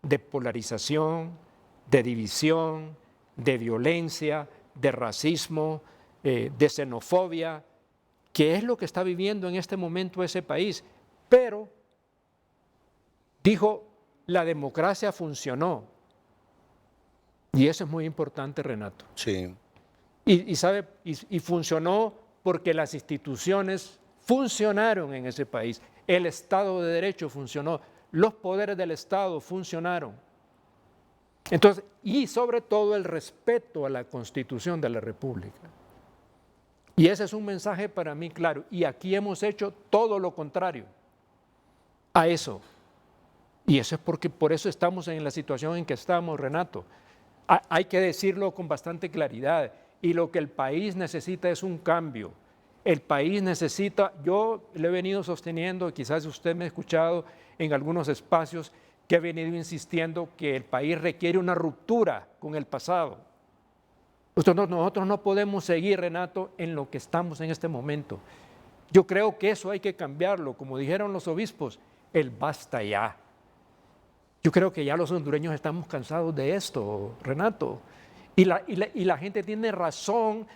de polarización, de división, de violencia, de racismo, de xenofobia, que es lo que está viviendo en este momento ese país. Pero, dijo, la democracia funcionó. Y eso es muy importante, Renato. Sí. Y funcionó porque las instituciones funcionaron en ese país. El Estado de Derecho funcionó. Los poderes del Estado funcionaron. Entonces, y sobre todo el respeto a la Constitución de la República. Y ese es un mensaje para mí claro. Y aquí hemos hecho todo lo contrario a eso. Y eso es porque por eso estamos en la situación en que estamos, Renato. Hay que decirlo con bastante claridad. Y lo que el país necesita es un cambio. El país necesita, yo le he venido sosteniendo, quizás usted me ha escuchado en algunos espacios, que he venido insistiendo que el país requiere una ruptura con el pasado. Nosotros no podemos seguir, Renato, en lo que estamos en este momento. Yo creo que eso hay que cambiarlo, como dijeron los obispos, el basta ya. Yo creo que ya los hondureños estamos cansados de esto, Renato. Y la gente tiene razón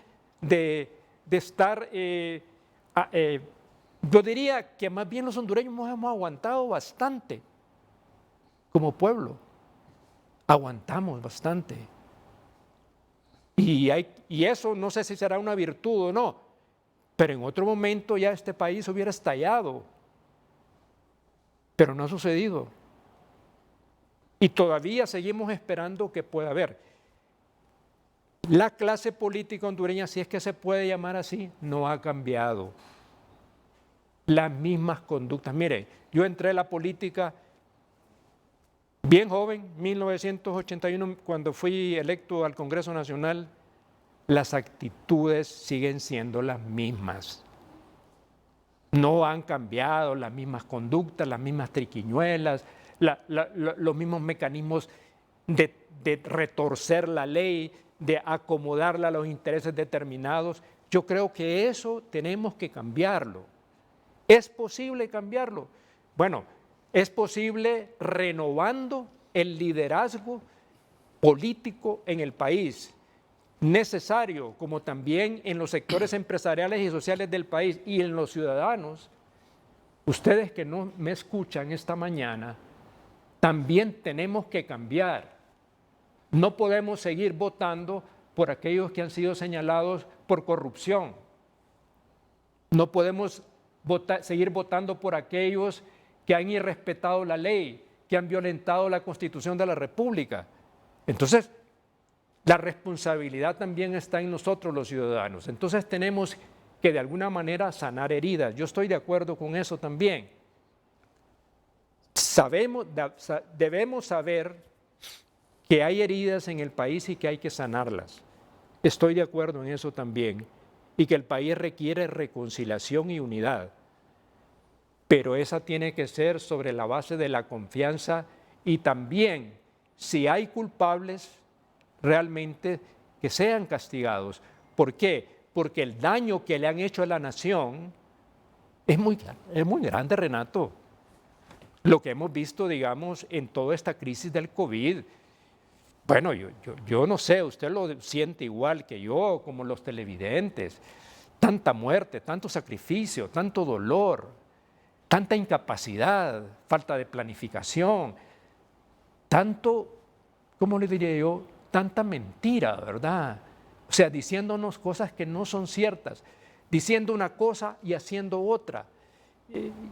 de estar, yo diría que más bien los hondureños nos hemos aguantado bastante como pueblo. Aguantamos bastante. Y eso no sé si será una virtud o no, pero en otro momento ya este país hubiera estallado. Pero no ha sucedido. Y todavía seguimos esperando que pueda haber. La clase política hondureña, si es que se puede llamar así, no ha cambiado. Las mismas conductas. Mire, yo entré a la política bien joven, 1981, cuando fui electo al Congreso Nacional. Las actitudes siguen siendo las mismas. No han cambiado las mismas conductas, las mismas triquiñuelas, los mismos mecanismos de retorcer la ley, de acomodarla a los intereses determinados. Yo creo que eso tenemos que cambiarlo. ¿Es posible cambiarlo? Bueno, es posible renovando el liderazgo político en el país, necesario, como también en los sectores empresariales y sociales del país y en los ciudadanos. Ustedes que no me escuchan esta mañana, también tenemos que cambiar. No podemos seguir votando por aquellos que han sido señalados por corrupción. No podemos seguir votando por aquellos que han irrespetado la ley, que han violentado la Constitución de la República. Entonces, la responsabilidad también está en nosotros los ciudadanos. Entonces tenemos que de alguna manera sanar heridas. Yo estoy de acuerdo con eso también. Debemos saber que hay heridas en el país y que hay que sanarlas. Estoy de acuerdo en eso también. Y que el país requiere reconciliación y unidad. Pero esa tiene que ser sobre la base de la confianza y también, si hay culpables, realmente que sean castigados. ¿Por qué? Porque el daño que le han hecho a la nación es muy grande, Renato. Lo que hemos visto, digamos, en toda esta crisis del COVID. Bueno, yo no sé, usted lo siente igual que yo, como los televidentes. Tanta muerte, tanto sacrificio, tanto dolor, tanta incapacidad, falta de planificación, tanto, ¿cómo le diría yo? Tanta mentira, ¿verdad? O sea, diciéndonos cosas que no son ciertas, diciendo una cosa y haciendo otra.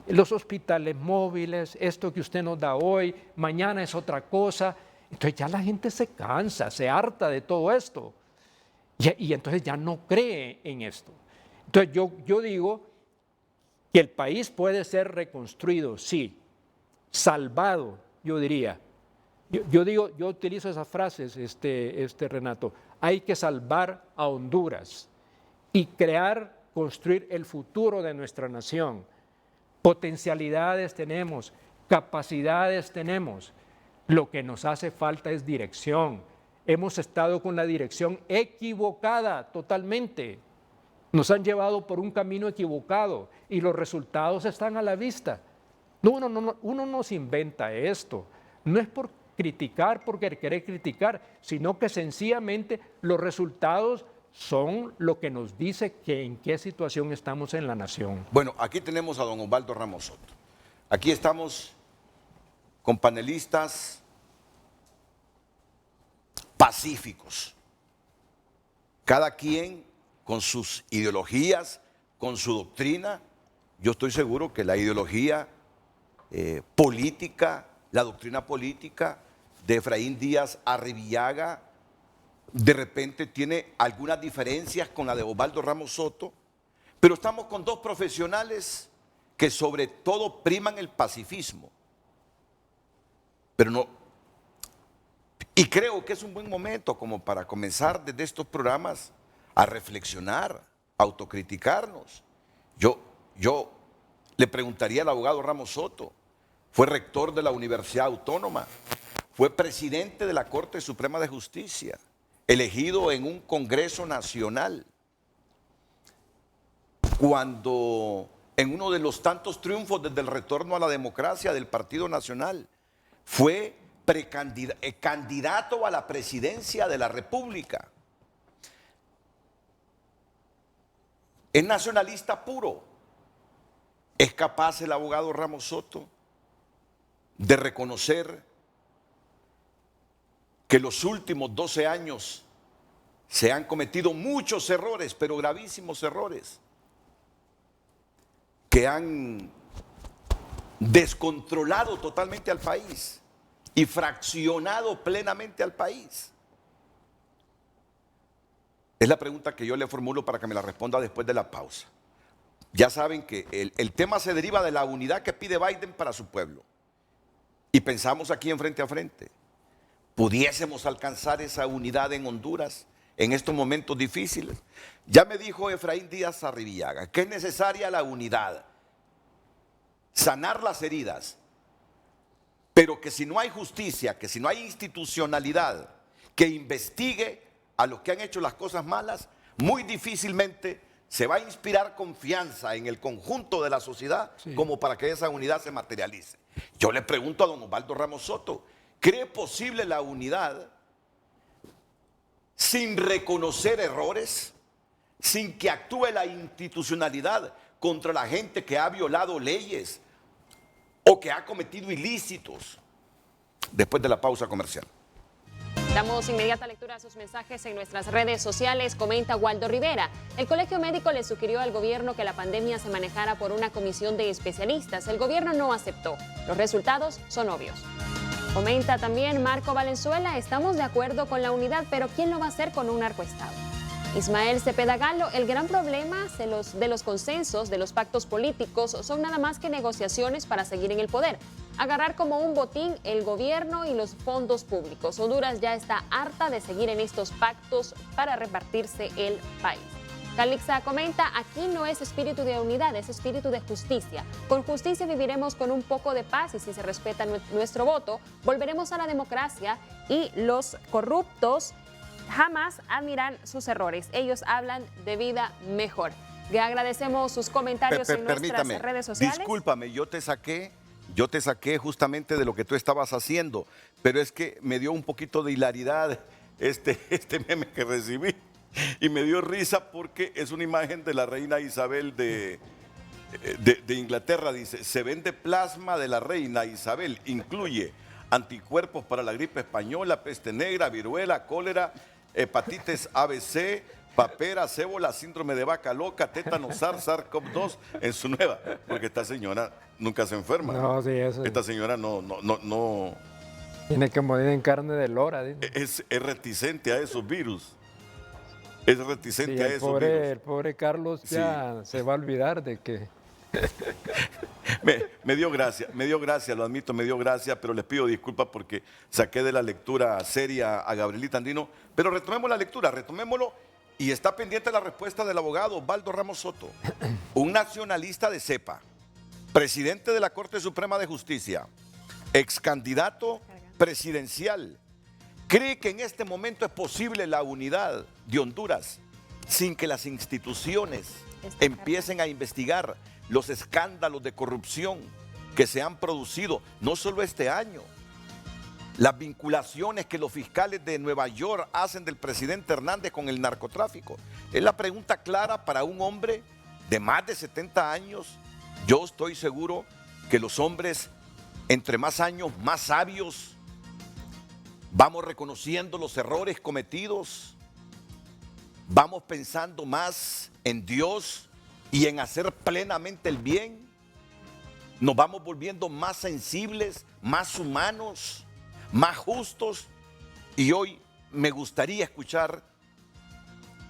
Los hospitales móviles, esto que usted nos da hoy, mañana es otra cosa. Entonces ya la gente se cansa, se harta de todo esto. Y entonces ya no cree en esto. Entonces yo digo que el país puede ser reconstruido, sí, salvado, yo diría. Yo utilizo esas frases, Renato. Hay que salvar a Honduras y construir el futuro de nuestra nación. Potencialidades tenemos, capacidades tenemos. Lo que nos hace falta es dirección. Hemos estado con la dirección equivocada totalmente. Nos han llevado por un camino equivocado y los resultados están a la vista. Uno no se inventa esto. No es por criticar, porque querer criticar, sino que sencillamente los resultados son lo que nos dice que en qué situación estamos en la nación. Bueno, aquí tenemos a don Osvaldo Ramos Soto. Aquí estamos con panelistas pacíficos. Cada quien con sus ideologías, con su doctrina. Yo estoy seguro que la ideología política, la doctrina política de Efraín Díaz Arribillaga de repente tiene algunas diferencias con la de Osvaldo Ramos Soto, pero estamos con dos profesionales que sobre todo priman el pacifismo. Pero no, y creo que es un buen momento como para comenzar desde estos programas a reflexionar, a autocriticarnos. Yo le preguntaría al abogado Ramos Soto, fue rector de la Universidad Autónoma, fue presidente de la Corte Suprema de Justicia, elegido en un Congreso Nacional. cuando en uno de los tantos triunfos desde el retorno a la democracia del Partido Nacional fue candidato a la presidencia de la República. Es nacionalista puro. ¿Es capaz el abogado Ramos Soto de reconocer que los últimos 12 años se han cometido muchos errores, pero gravísimos errores, que han descontrolado totalmente al país y fraccionado plenamente al país? Es la pregunta que yo le formulo para que me la responda después de la pausa. Ya saben que el tema se deriva de la unidad que pide Biden para su pueblo. Y pensamos aquí en Frente a Frente, ¿pudiésemos alcanzar esa unidad en Honduras en estos momentos difíciles? Ya me dijo Efraín Díaz Arribillaga que es necesaria la unidad, sanar las heridas, pero que si no hay justicia, que si no hay institucionalidad que investigue a los que han hecho las cosas malas, muy difícilmente se va a inspirar confianza en el conjunto de la sociedad como para que esa unidad se materialice. Yo le pregunto a don Osvaldo Ramos Soto, ¿cree posible la unidad sin reconocer errores, sin que actúe la institucionalidad contra la gente que ha violado leyes o que ha cometido ilícitos? Después de la pausa comercial. Damos inmediata lectura a sus mensajes en nuestras redes sociales. Comenta Waldo Rivera. El Colegio Médico le sugirió al gobierno que la pandemia se manejara por una comisión de especialistas. El gobierno no aceptó. Los resultados son obvios. Comenta también Marco Valenzuela. Estamos de acuerdo con la unidad, pero ¿quién lo va a hacer con un narcoestado? Ismael Cepeda Galo, el gran problema de los consensos, de los pactos políticos, son nada más que negociaciones para seguir en el poder. Agarrar como un botín el gobierno y los fondos públicos. Honduras ya está harta de seguir en estos pactos para repartirse el país. Calixa comenta, aquí no es espíritu de unidad, es espíritu de justicia. Con justicia viviremos con un poco de paz y si se respeta nuestro voto, volveremos a la democracia y los corruptos jamás admiran sus errores. Ellos hablan de vida mejor. Le agradecemos sus comentarios en nuestras redes sociales. Discúlpame, yo te saqué justamente de lo que tú estabas haciendo, pero es que me dio un poquito de hilaridad este meme que recibí y me dio risa porque es una imagen de la reina Isabel de Inglaterra. Dice, se vende plasma de la reina Isabel, incluye anticuerpos para la gripe española, peste negra, viruela, cólera, hepatitis ABC, papera, cébola, síndrome de vaca loca, tétano, SARS-CoV-2 en su nueva, porque esta señora nunca se enferma. No, sí, eso. Esta señora no. Tiene que morir en carne de lora. Es reticente a esos virus. Es reticente Sí, a esos virus. El pobre Carlos ya se va a olvidar de que... Me dio gracia, lo admito, me dio gracia, pero les pido disculpas porque saqué de la lectura seria a Gabrielita Andino. Pero retomemos la lectura, retomémoslo. Y está pendiente la respuesta del abogado Osvaldo Ramos Soto, un nacionalista de cepa, presidente de la Corte Suprema de Justicia, ex candidato presidencial. ¿Cree que en este momento es posible la unidad de Honduras sin que las instituciones empiecen a investigar los escándalos de corrupción que se han producido, no solo este año? Las vinculaciones que los fiscales de Nueva York hacen del presidente Hernández con el narcotráfico. Es la pregunta clara para un hombre de más de 70 años. Yo estoy seguro que los hombres, entre más años, más sabios, vamos reconociendo los errores cometidos, vamos pensando más en Dios y en hacer plenamente el bien, nos vamos volviendo más sensibles, más humanos, más justos. Y hoy me gustaría escuchar,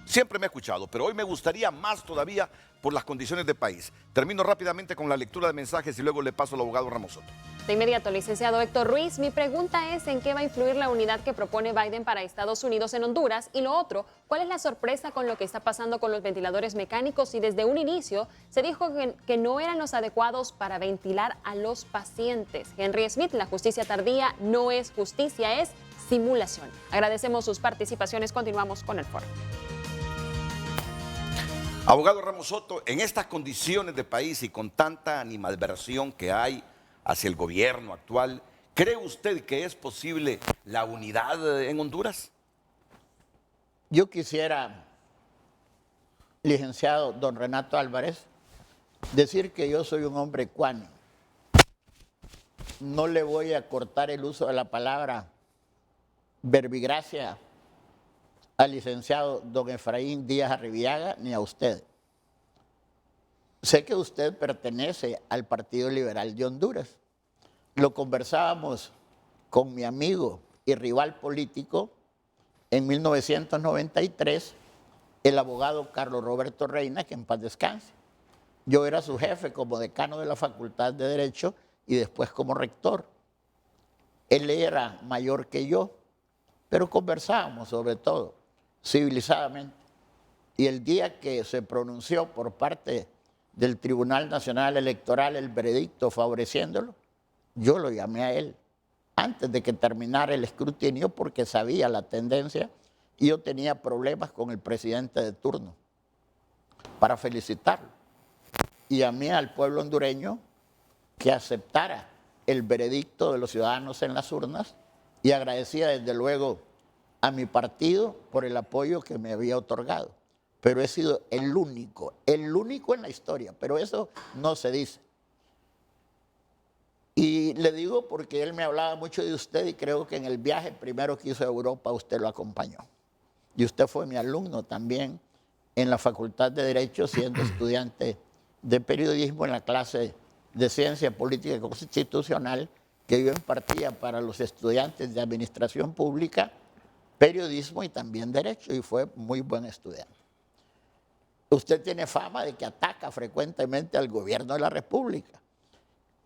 siempre me he escuchado, pero hoy me gustaría más todavía por las condiciones del país. Termino rápidamente con la lectura de mensajes y luego le paso al abogado Ramos Soto. De inmediato, licenciado Héctor Ruiz, mi pregunta es ¿en qué va a influir la unidad que propone Biden para Estados Unidos en Honduras? Y lo otro, ¿cuál es la sorpresa con lo que está pasando con los ventiladores mecánicos? Y desde un inicio se dijo que no eran los adecuados para ventilar a los pacientes. Henry Smith, la justicia tardía no es justicia, es simulación. Agradecemos sus participaciones, continuamos con el foro. Abogado Ramos Soto, en estas condiciones de país y con tanta animadversión que hay hacia el gobierno actual, ¿cree usted que es posible la unidad en Honduras? Yo quisiera, licenciado don Renato Álvarez, decir que yo soy un hombre ecuánime. No le voy a cortar el uso de la palabra verbigracia al licenciado don Efraín Díaz Arribiaga ni a usted. Sé que usted pertenece al Partido Liberal de Honduras. Lo conversábamos con mi amigo y rival político en 1993, el abogado Carlos Roberto Reina, que en paz descanse. Yo era su jefe como decano de la Facultad de Derecho y después como rector. Él era mayor que yo, pero conversábamos sobre todo, civilizadamente. Y el día que se pronunció por parte del Tribunal Nacional Electoral el veredicto favoreciéndolo, yo lo llamé a él antes de que terminara el escrutinio porque sabía la tendencia y yo tenía problemas con el presidente de turno para felicitarlo. Y llamé al pueblo hondureño que aceptara el veredicto de los ciudadanos en las urnas y agradecía desde luego a mi partido por el apoyo que me había otorgado. Pero he sido el único en la historia, pero eso no se dice. Y le digo porque él me hablaba mucho de usted y creo que en el viaje primero que hizo a Europa usted lo acompañó. Y usted fue mi alumno también en la Facultad de Derecho, siendo estudiante de periodismo en la clase de Ciencia Política y Constitucional que yo impartía para los estudiantes de Administración Pública, Periodismo y también Derecho, y fue muy buen estudiante. Usted tiene fama de que ataca frecuentemente al gobierno de la República.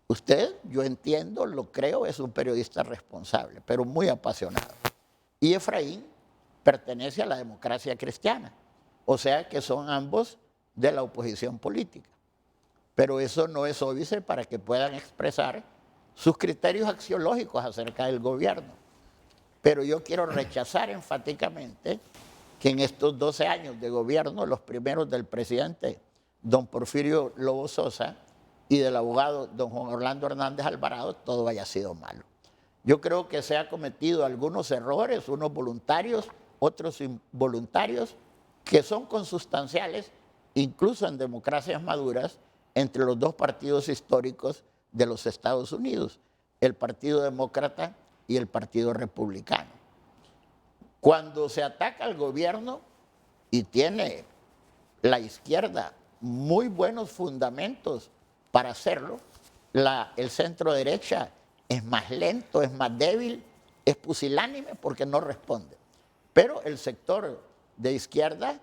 Usted, yo entiendo, lo creo, es un periodista responsable, pero muy apasionado. Y Efraín pertenece a la democracia cristiana, o sea que son ambos de la oposición política. Pero eso no es óbice para que puedan expresar sus criterios axiológicos acerca del gobierno. Pero yo quiero rechazar enfáticamente que en estos 12 años de gobierno, los primeros del presidente don Porfirio Lobo Sosa y del abogado don Juan Orlando Hernández Alvarado, todo haya sido malo. Yo creo que se han cometido algunos errores, unos voluntarios, otros involuntarios, que son consustanciales, incluso en democracias maduras, entre los dos partidos históricos de los Estados Unidos, el Partido Demócrata y el Partido Republicano. Cuando se ataca al gobierno, y tiene la izquierda muy buenos fundamentos para hacerlo, el centro derecha es más lento, es más débil, es pusilánime porque no responde. Pero el sector de izquierda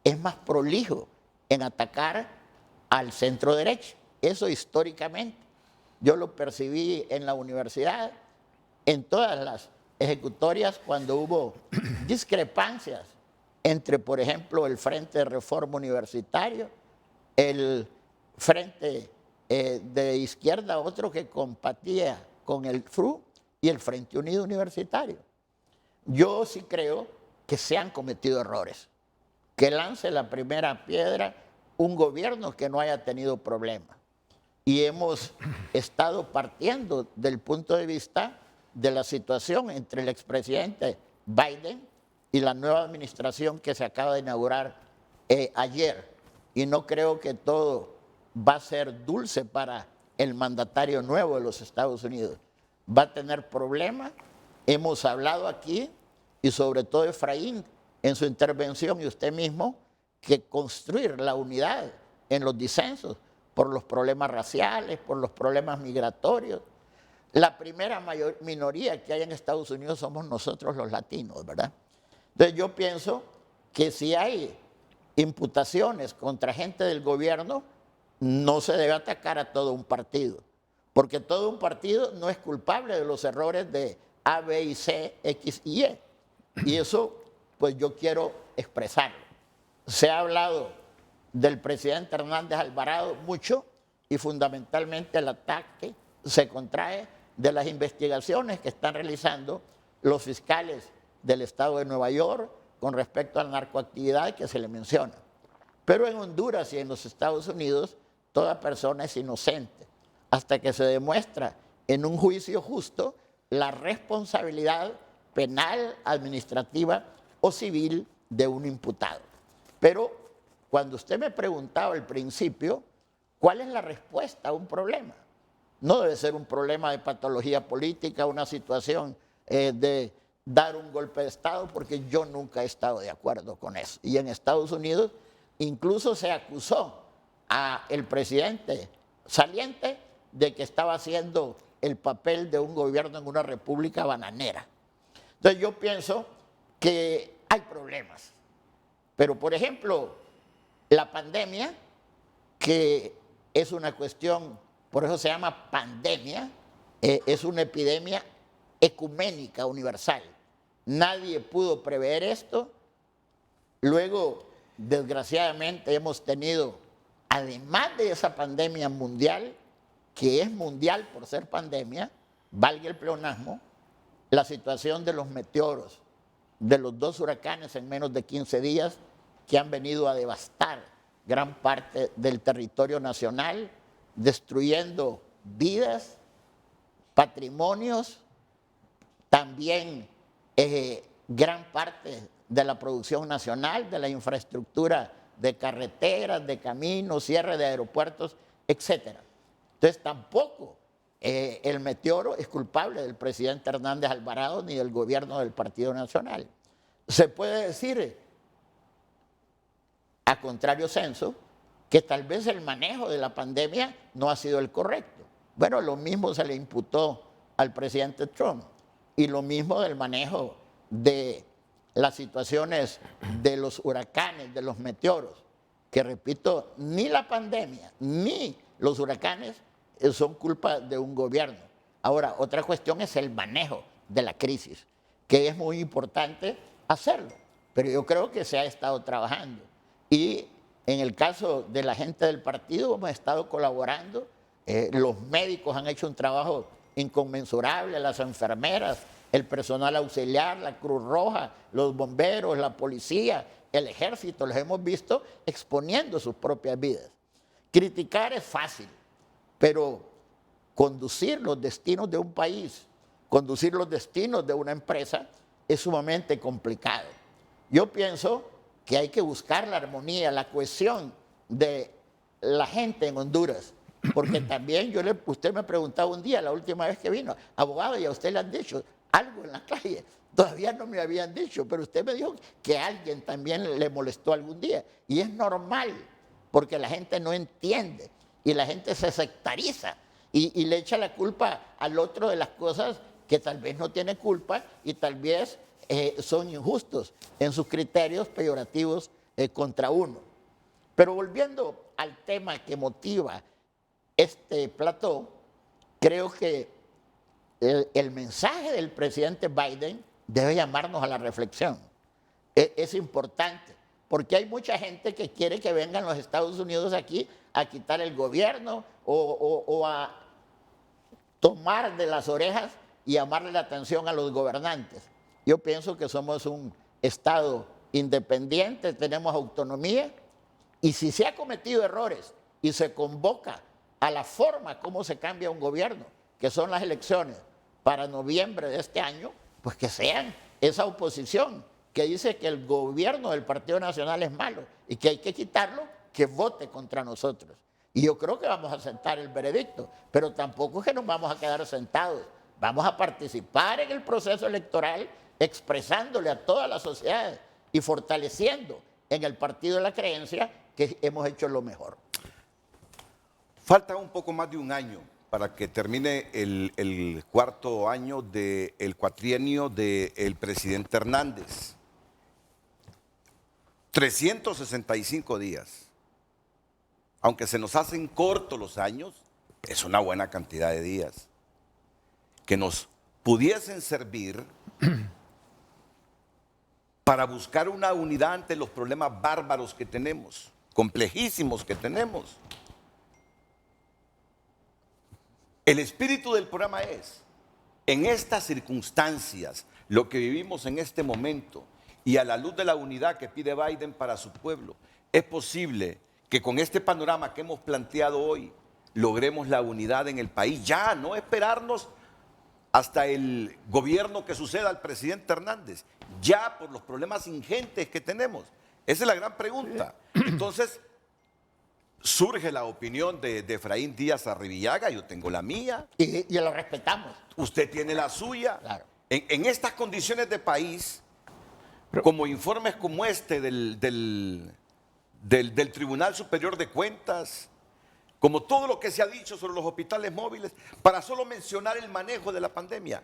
es más prolijo en atacar al centro derecha. Eso históricamente. Yo lo percibí en la universidad, en todas las ejecutorias, cuando hubo discrepancias entre, por ejemplo, el Frente de Reforma Universitario, el Frente de Izquierda, otro que compatía con el FRU, y el Frente Unido Universitario. Yo sí creo que se han cometido errores. Que lance la primera piedra un gobierno que no haya tenido problemas. Y hemos estado partiendo del punto de vista de la situación entre el expresidente Biden y la nueva administración que se acaba de inaugurar ayer. Y no creo que todo va a ser dulce para el mandatario nuevo de los Estados Unidos. Va a tener problemas. Hemos hablado aquí, y sobre todo Efraín en su intervención y usted mismo, que construir la unidad en los disensos por los problemas raciales, por los problemas migratorios. La primera minoría que hay en Estados Unidos somos nosotros los latinos, ¿verdad? Entonces yo pienso que si hay imputaciones contra gente del gobierno, no se debe atacar a todo un partido, porque todo un partido no es culpable de los errores de A, B y C, X y Y. Y eso, pues yo quiero expresarlo. Se ha hablado del presidente Hernández Alvarado mucho y fundamentalmente el ataque se contrae de las investigaciones que están realizando los fiscales del estado de Nueva York con respecto a la narcoactividad que se le menciona. Pero en Honduras y en los Estados Unidos, toda persona es inocente hasta que se demuestra en un juicio justo la responsabilidad penal, administrativa o civil de un imputado. Pero cuando usted me preguntaba al principio, ¿cuál es la respuesta a un problema? No debe ser un problema de patología política, una situación de dar un golpe de Estado, porque yo nunca he estado de acuerdo con eso. Y en Estados Unidos incluso se acusó al presidente saliente de que estaba haciendo el papel de un gobierno en una república bananera. Entonces yo pienso que hay problemas. Pero, por ejemplo, la pandemia, que es una cuestión, por eso se llama pandemia, es una epidemia ecuménica, universal. Nadie pudo prever esto. Luego, desgraciadamente, hemos tenido, además de esa pandemia mundial, que es mundial por ser pandemia, valga el pleonasmo, la situación de los meteoros, de los 2 huracanes en menos de 15 días que han venido a devastar gran parte del territorio nacional, destruyendo vidas, patrimonios, también gran parte de la producción nacional, de la infraestructura de carreteras, de caminos, cierre de aeropuertos, etc. Entonces tampoco el meteoro es culpable del presidente Hernández Alvarado ni del gobierno del Partido Nacional. Se puede decir, a contrario censo, que tal vez el manejo de la pandemia no ha sido el correcto. Bueno, lo mismo se le imputó al presidente Trump y lo mismo del manejo de las situaciones de los huracanes, de los meteoros, que repito, ni la pandemia ni los huracanes son culpa de un gobierno. Ahora, otra cuestión es el manejo de la crisis, que es muy importante hacerlo, pero yo creo que se ha estado trabajando. Y en el caso de la gente del partido hemos estado colaborando, los médicos han hecho un trabajo inconmensurable, las enfermeras, el personal auxiliar, la Cruz Roja, los bomberos, la policía, el ejército, los hemos visto exponiendo sus propias vidas. Criticar es fácil, pero conducir los destinos de un país, conducir los destinos de una empresa es sumamente complicado. Yo pienso que hay que buscar la armonía, la cohesión de la gente en Honduras, porque también usted me preguntaba un día, la última vez que vino, abogado, y a usted le han dicho algo en la calle. Todavía no me habían dicho, pero usted me dijo que a alguien también le molestó algún día. Y es normal, porque la gente no entiende y la gente se sectariza y le echa la culpa al otro de las cosas que tal vez no tiene culpa y tal vez son injustos en sus criterios peyorativos contra uno. Pero volviendo al tema que motiva este plató, creo que el mensaje del presidente Biden debe llamarnos a la reflexión. Es importante, porque hay mucha gente que quiere que vengan los Estados Unidos aquí a quitar el gobierno o a tomar de las orejas y llamarle la atención a los gobernantes. Yo pienso que somos un Estado independiente, tenemos autonomía, y si se ha cometido errores y se convoca a la forma como se cambia un gobierno, que son las elecciones para noviembre de este año, pues que sean esa oposición que dice que el gobierno del Partido Nacional es malo y que hay que quitarlo, que vote contra nosotros. Y yo creo que vamos a aceptar el veredicto, pero tampoco es que nos vamos a quedar sentados. Vamos a participar en el proceso electoral expresándole a toda la sociedad y fortaleciendo en el partido de la creencia que hemos hecho lo mejor. Falta un poco más de un año para que termine el cuarto año del cuatrienio del presidente Hernández. 365 días. Aunque se nos hacen cortos los años, es una buena cantidad de días que nos pudiesen servir para buscar una unidad ante los problemas bárbaros que tenemos, complejísimos que tenemos. El espíritu del programa es, en estas circunstancias, lo que vivimos en este momento, y a la luz de la unidad que pide Biden para su pueblo, es posible que con este panorama que hemos planteado hoy logremos la unidad en el país. Ya, no esperarnos hasta el gobierno que suceda al presidente Hernández. Ya, por los problemas ingentes que tenemos. Esa es la gran pregunta. Entonces, surge la opinión de Efraín Díaz Arribillaga, yo tengo la mía. Y lo respetamos. Usted tiene la suya. Claro. En estas condiciones de país, como informes como este del Tribunal Superior de Cuentas, como todo lo que se ha dicho sobre los hospitales móviles, para solo mencionar el manejo de la pandemia,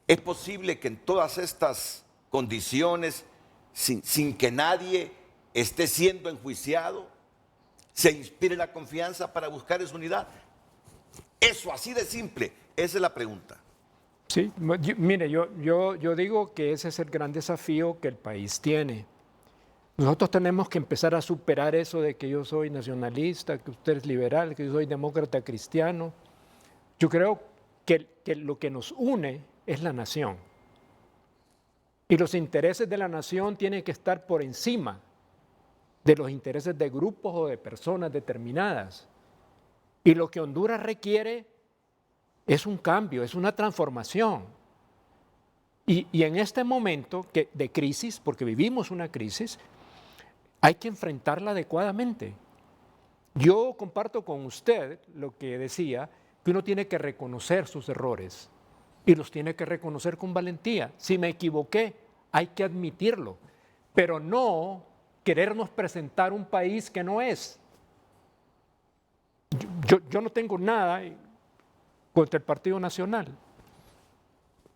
es posible que en todas estas condiciones, sin que nadie esté siendo enjuiciado, se inspire la confianza para buscar esa unidad. Eso, así de simple, esa es la pregunta. Sí, mire, yo digo que ese es el gran desafío que el país tiene. Nosotros tenemos que empezar a superar eso de que yo soy nacionalista, que usted es liberal, que yo soy demócrata cristiano. Yo creo que lo que nos une es la nación. Y los intereses de la nación tienen que estar por encima de los intereses de grupos o de personas determinadas. Y lo que Honduras requiere es un cambio, es una transformación. Y en este momento de crisis, porque vivimos una crisis, hay que enfrentarla adecuadamente. Yo comparto con usted lo que decía, que uno tiene que reconocer sus errores y los tiene que reconocer con valentía. Si me equivoqué, hay que admitirlo, pero no querernos presentar un país que no es. Yo no tengo nada contra el Partido Nacional.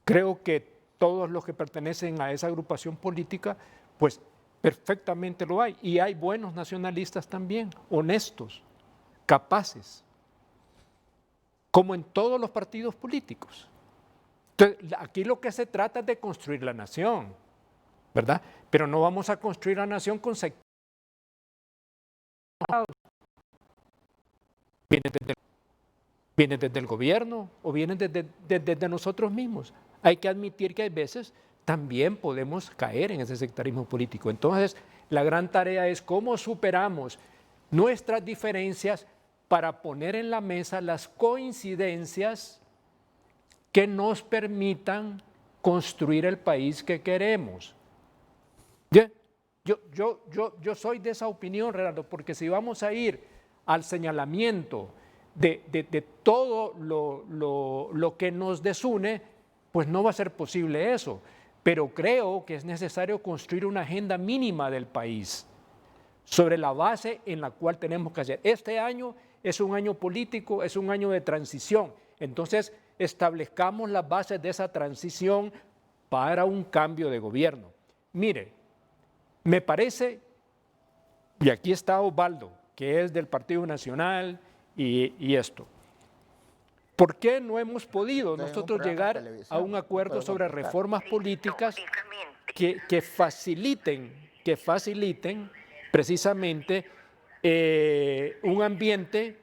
Creo que todos los que pertenecen a esa agrupación política, pues perfectamente lo hay. Y hay buenos nacionalistas también, honestos, capaces, como en todos los partidos políticos. Entonces, aquí lo que se trata es de construir la nación, ¿verdad? Pero no vamos a construir la nación con sectores. Vienen desde el gobierno o vienen desde nosotros mismos. Hay que admitir que hay veces también podemos caer en ese sectarismo político. Entonces, la gran tarea es cómo superamos nuestras diferencias para poner en la mesa las coincidencias que nos permitan construir el país que queremos. Yo soy de esa opinión, Renato, porque si vamos a ir al señalamiento de todo lo que nos desune, pues no va a ser posible eso. Pero creo que es necesario construir una agenda mínima del país sobre la base en la cual tenemos que hacer. Este año es un año político, es un año de transición. Entonces, establezcamos las bases de esa transición para un cambio de gobierno. Mire, me parece, y aquí está Osvaldo, que es del Partido Nacional y esto. ¿Por qué no hemos podido nosotros llegar a un acuerdo sobre reformas políticas que faciliten precisamente un ambiente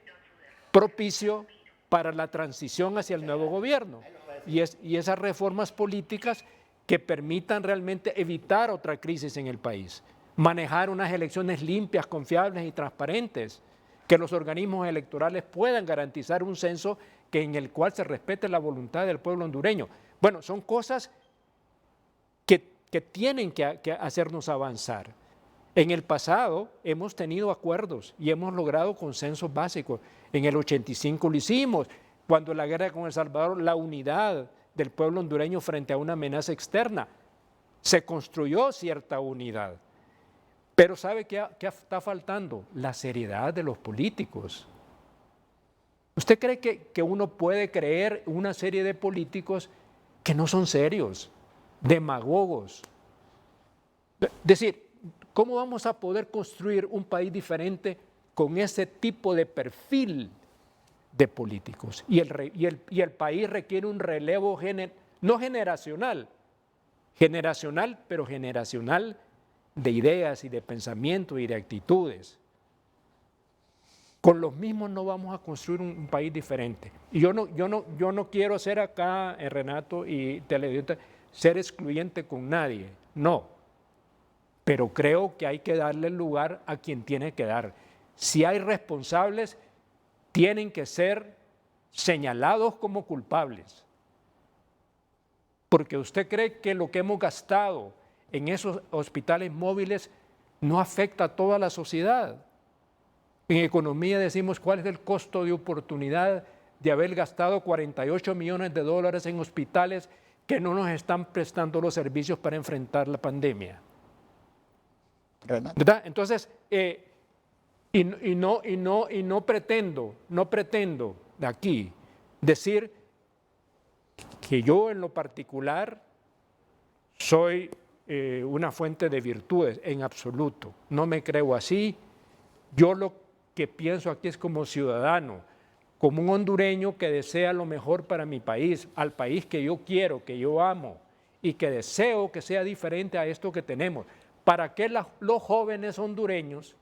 propicio para la transición hacia el nuevo gobierno? Y esas reformas políticas que permitan realmente evitar otra crisis en el país, manejar unas elecciones limpias, confiables y transparentes, que los organismos electorales puedan garantizar un censo en el cual se respete la voluntad del pueblo hondureño. Bueno, son cosas que tienen que hacernos avanzar. En el pasado hemos tenido acuerdos y hemos logrado consensos básicos. En el 85 lo hicimos, cuando la guerra con El Salvador, la unidad del pueblo hondureño frente a una amenaza externa. Se construyó cierta unidad. Pero ¿sabe qué está faltando? La seriedad de los políticos. ¿Usted cree que uno puede creer una serie de políticos que no son serios, demagogos? Es decir, ¿cómo vamos a poder construir un país diferente con ese tipo de perfil de políticos? Y el país requiere un relevo no generacional, pero generacional de ideas y de pensamiento y de actitudes. Con los mismos no vamos a construir un país diferente. Y yo no quiero ser acá, Renato y televidentes, ser excluyente con nadie, no. pero creo que hay que darle el lugar a quien tiene que dar. Si hay responsables, tienen que ser señalados como culpables. Porque usted cree que lo que hemos gastado en esos hospitales móviles no afecta a toda la sociedad. En economía decimos cuál es el costo de oportunidad de haber gastado 48 millones de dólares en hospitales que no nos están prestando los servicios para enfrentar la pandemia. ¿Verdad? Entonces, no pretendo de aquí decir que yo en lo particular soy una fuente de virtudes, en absoluto. No me creo así. Yo lo que pienso aquí es como ciudadano, como un hondureño que desea lo mejor para mi país, al país que yo quiero, que yo amo y que deseo que sea diferente a esto que tenemos, para que los jóvenes hondureños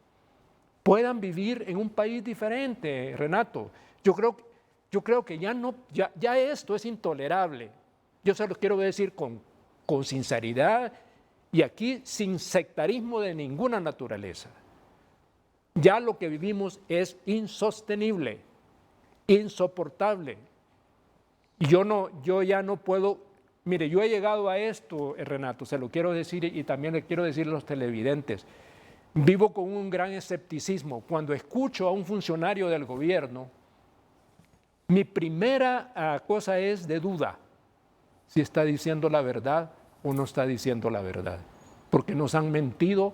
puedan vivir en un país diferente, Renato. Yo creo que ya esto es intolerable. Yo se lo quiero decir con sinceridad y aquí sin sectarismo de ninguna naturaleza. Ya lo que vivimos es insostenible, insoportable. Y yo ya no puedo, mire, yo he llegado a esto, Renato, se lo quiero decir y también le quiero decir a los televidentes. Vivo con un gran escepticismo. Cuando escucho a un funcionario del gobierno, mi primera cosa es de duda, si está diciendo la verdad o no está diciendo la verdad. Porque nos han mentido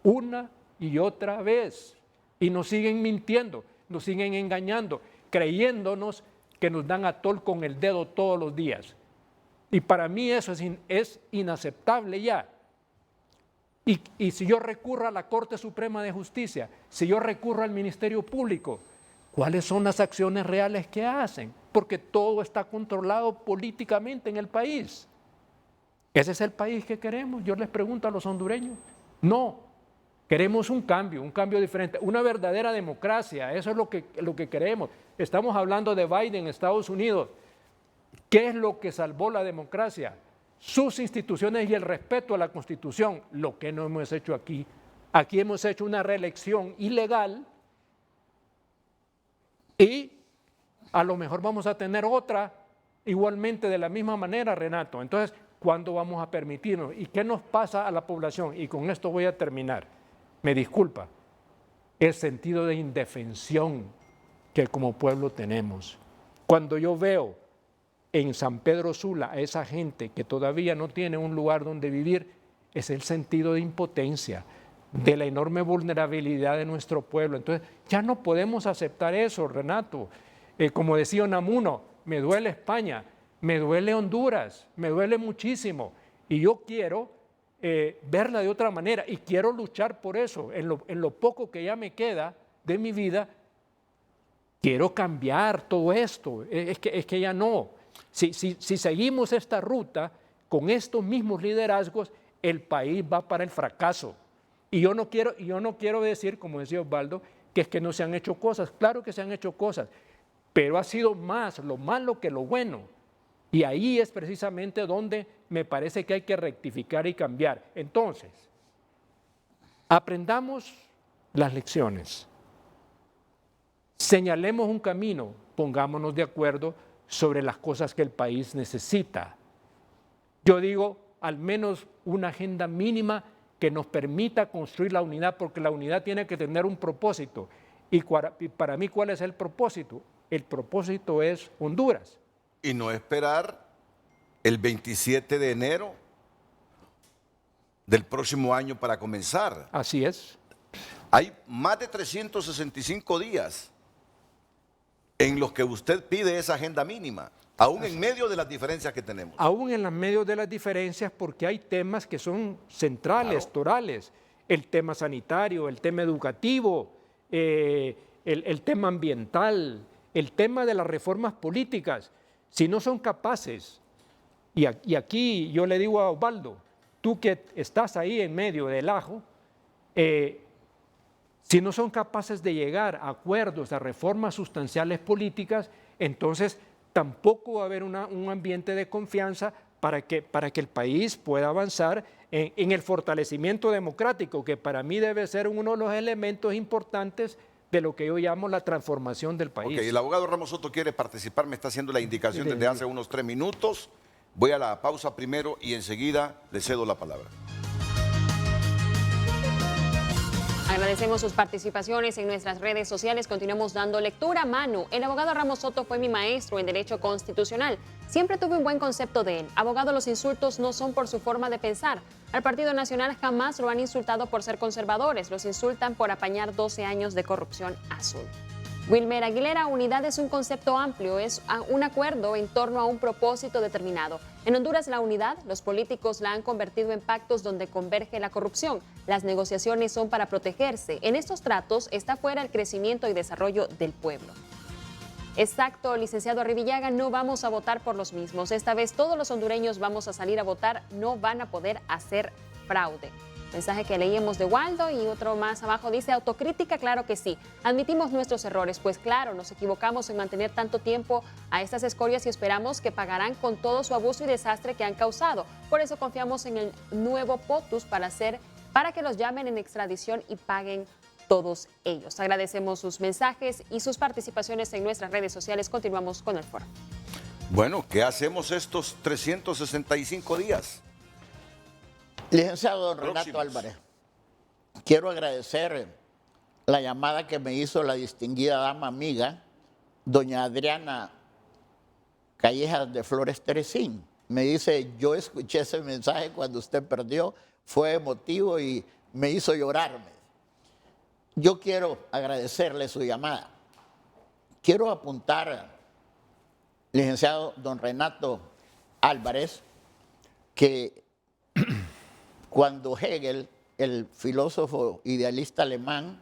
una y otra vez y nos siguen mintiendo, nos siguen engañando, creyéndonos que nos dan a tol con el dedo todos los días. Y para mí eso es inaceptable ya. Y si yo recurro a la Corte Suprema de Justicia, si yo recurro al Ministerio Público, ¿cuáles son las acciones reales que hacen? Porque todo está controlado políticamente en el país. ¿Ese es el país que queremos? Yo les pregunto a los hondureños. No, queremos un cambio diferente, una verdadera democracia, eso es lo que queremos. Estamos hablando de Biden, Estados Unidos. ¿Qué es lo que salvó la democracia? Sus instituciones y el respeto a la Constitución, lo que no hemos hecho aquí. Aquí hemos hecho una reelección ilegal y a lo mejor vamos a tener otra igualmente de la misma manera, Renato. Entonces, ¿cuándo vamos a permitirnos? ¿Y qué nos pasa a la población? Y con esto voy a terminar. Me disculpa. El sentido de indefensión que como pueblo tenemos. Cuando yo veo en San Pedro Sula a esa gente que todavía no tiene un lugar donde vivir, es el sentido de impotencia, de la enorme vulnerabilidad de nuestro pueblo. Entonces, ya no podemos aceptar eso, Renato. Como decía Unamuno, me duele España, me duele Honduras, me duele muchísimo. Y yo quiero verla de otra manera y quiero luchar por eso. En lo poco que ya me queda de mi vida, quiero cambiar todo esto. Es que ya no. Si seguimos esta ruta con estos mismos liderazgos, el país va para el fracaso. Y yo no quiero decir, como decía Osvaldo, que es que no se han hecho cosas. Claro que se han hecho cosas, pero ha sido más lo malo que lo bueno. Y ahí es precisamente donde me parece que hay que rectificar y cambiar. Entonces, aprendamos las lecciones. Señalemos un camino, pongámonos de acuerdo sobre las cosas que el país necesita. Yo digo, al menos una agenda mínima que nos permita construir la unidad, porque la unidad tiene que tener un propósito. Y para mí, ¿cuál es el propósito? El propósito es Honduras. Y no esperar el 27 de enero del próximo año para comenzar. Así es. Hay más de 365 días en los que usted pide esa agenda mínima, aún en medio de las diferencias que tenemos. Aún en medio de las diferencias, porque hay temas que son centrales, Claro. torales. El tema sanitario, el tema educativo, el tema ambiental, el tema de las reformas políticas. Si no son capaces, y aquí yo le digo a Osvaldo, tú que estás ahí en medio del ajo, si no son capaces de llegar a acuerdos, a reformas sustanciales políticas, entonces tampoco va a haber un ambiente de confianza para que el país pueda avanzar en el fortalecimiento democrático, que para mí debe ser uno de los elementos importantes de lo que yo llamo la transformación del país. Ok, el abogado Ramos Soto quiere participar, me está haciendo la indicación desde hace unos 3 minutos. Voy a la pausa primero y enseguida le cedo la palabra. Agradecemos sus participaciones en nuestras redes sociales. Continuamos dando lectura a mano. El abogado Ramos Soto fue mi maestro en Derecho Constitucional. Siempre tuve un buen concepto de él. Abogado, los insultos no son por su forma de pensar. Al Partido Nacional jamás lo han insultado por ser conservadores. Los insultan por apañar 12 años de corrupción azul. Wilmer Aguilera, unidad es un concepto amplio, es un acuerdo en torno a un propósito determinado. En Honduras la unidad, los políticos la han convertido en pactos donde converge la corrupción. Las negociaciones son para protegerse. En estos tratos está fuera el crecimiento y desarrollo del pueblo. Exacto, licenciado Arribillaga, no vamos a votar por los mismos. Esta vez todos los hondureños vamos a salir a votar, no van a poder hacer fraude. Mensaje que leíamos de Waldo y otro más abajo dice, autocrítica, claro que sí. Admitimos nuestros errores, pues claro, nos equivocamos en mantener tanto tiempo a estas escorias y esperamos que pagarán con todo su abuso y desastre que han causado. Por eso confiamos en el nuevo POTUS para que los llamen en extradición y paguen todos ellos. Agradecemos sus mensajes y sus participaciones en nuestras redes sociales. Continuamos con el foro. Bueno, ¿qué hacemos estos 365 días? Licenciado don Renato Álvarez, quiero agradecer la llamada que me hizo la distinguida dama amiga, doña Adriana Callejas de Flores Teresín. Me dice, yo escuché ese mensaje cuando usted perdió, fue emotivo y me hizo llorarme. Yo quiero agradecerle su llamada. Quiero apuntar, licenciado don Renato Álvarez, que cuando Hegel, el filósofo idealista alemán,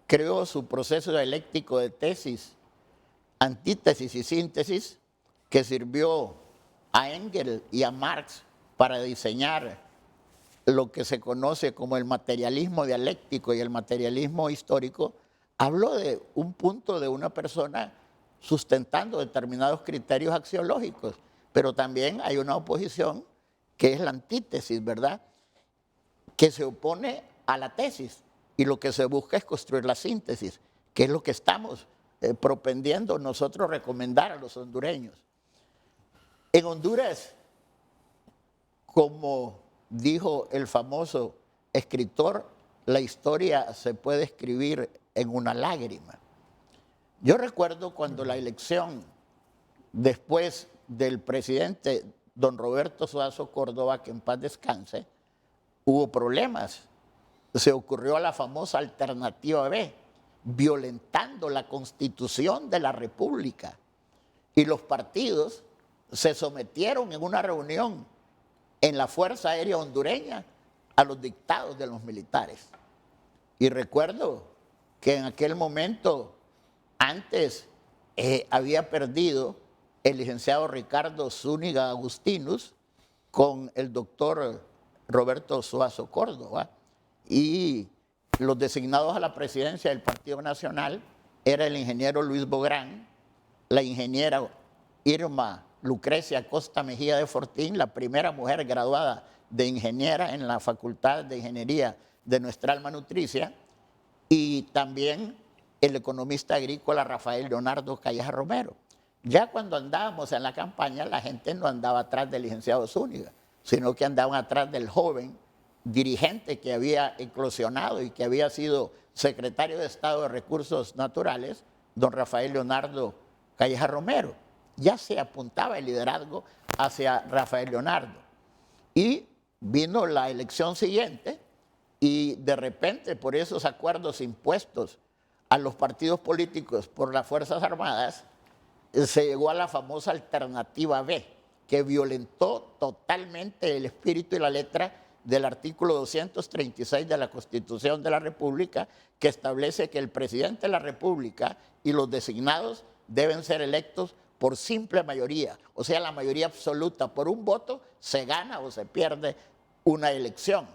creó su proceso dialéctico de tesis, antítesis y síntesis, que sirvió a Engels y a Marx para diseñar lo que se conoce como el materialismo dialéctico y el materialismo histórico, habló de un punto de una persona sustentando determinados criterios axiológicos, pero también hay una oposición que es la antítesis, ¿verdad?, que se opone a la tesis y lo que se busca es construir la síntesis, que es lo que estamos propendiendo nosotros recomendar a los hondureños. En Honduras, como dijo el famoso escritor, la historia se puede escribir en una lágrima. Yo recuerdo cuando la elección después del presidente don Roberto Suazo Córdoba, que en paz descanse, hubo problemas. Se ocurrió la famosa alternativa B, violentando la Constitución de la República. Y los partidos se sometieron en una reunión en la Fuerza Aérea Hondureña a los dictados de los militares. Y recuerdo que en aquel momento, antes había perdido el licenciado Ricardo Zúñiga Agustinus con el doctor Roberto Suazo Córdoba, y los designados a la presidencia del Partido Nacional era el ingeniero Luis Bográn, la ingeniera Irma Lucrecia Costa Mejía de Fortín, la primera mujer graduada de ingeniera en la Facultad de Ingeniería de nuestra alma nutricia, y también el economista agrícola Rafael Leonardo Calleja Romero. Ya cuando andábamos en la campaña, la gente no andaba atrás del licenciado Zúñiga, sino que andaban atrás del joven dirigente que había eclosionado y que había sido secretario de Estado de Recursos Naturales, don Rafael Leonardo Calleja Romero. Ya se apuntaba el liderazgo hacia Rafael Leonardo. Y vino la elección siguiente y de repente por esos acuerdos impuestos a los partidos políticos por las Fuerzas Armadas, se llegó a la famosa alternativa B, que violentó totalmente el espíritu y la letra del artículo 236 de la Constitución de la República, que establece que el presidente de la República y los designados deben ser electos por simple mayoría, o sea, la mayoría absoluta. Por un voto se gana o se pierde una elección.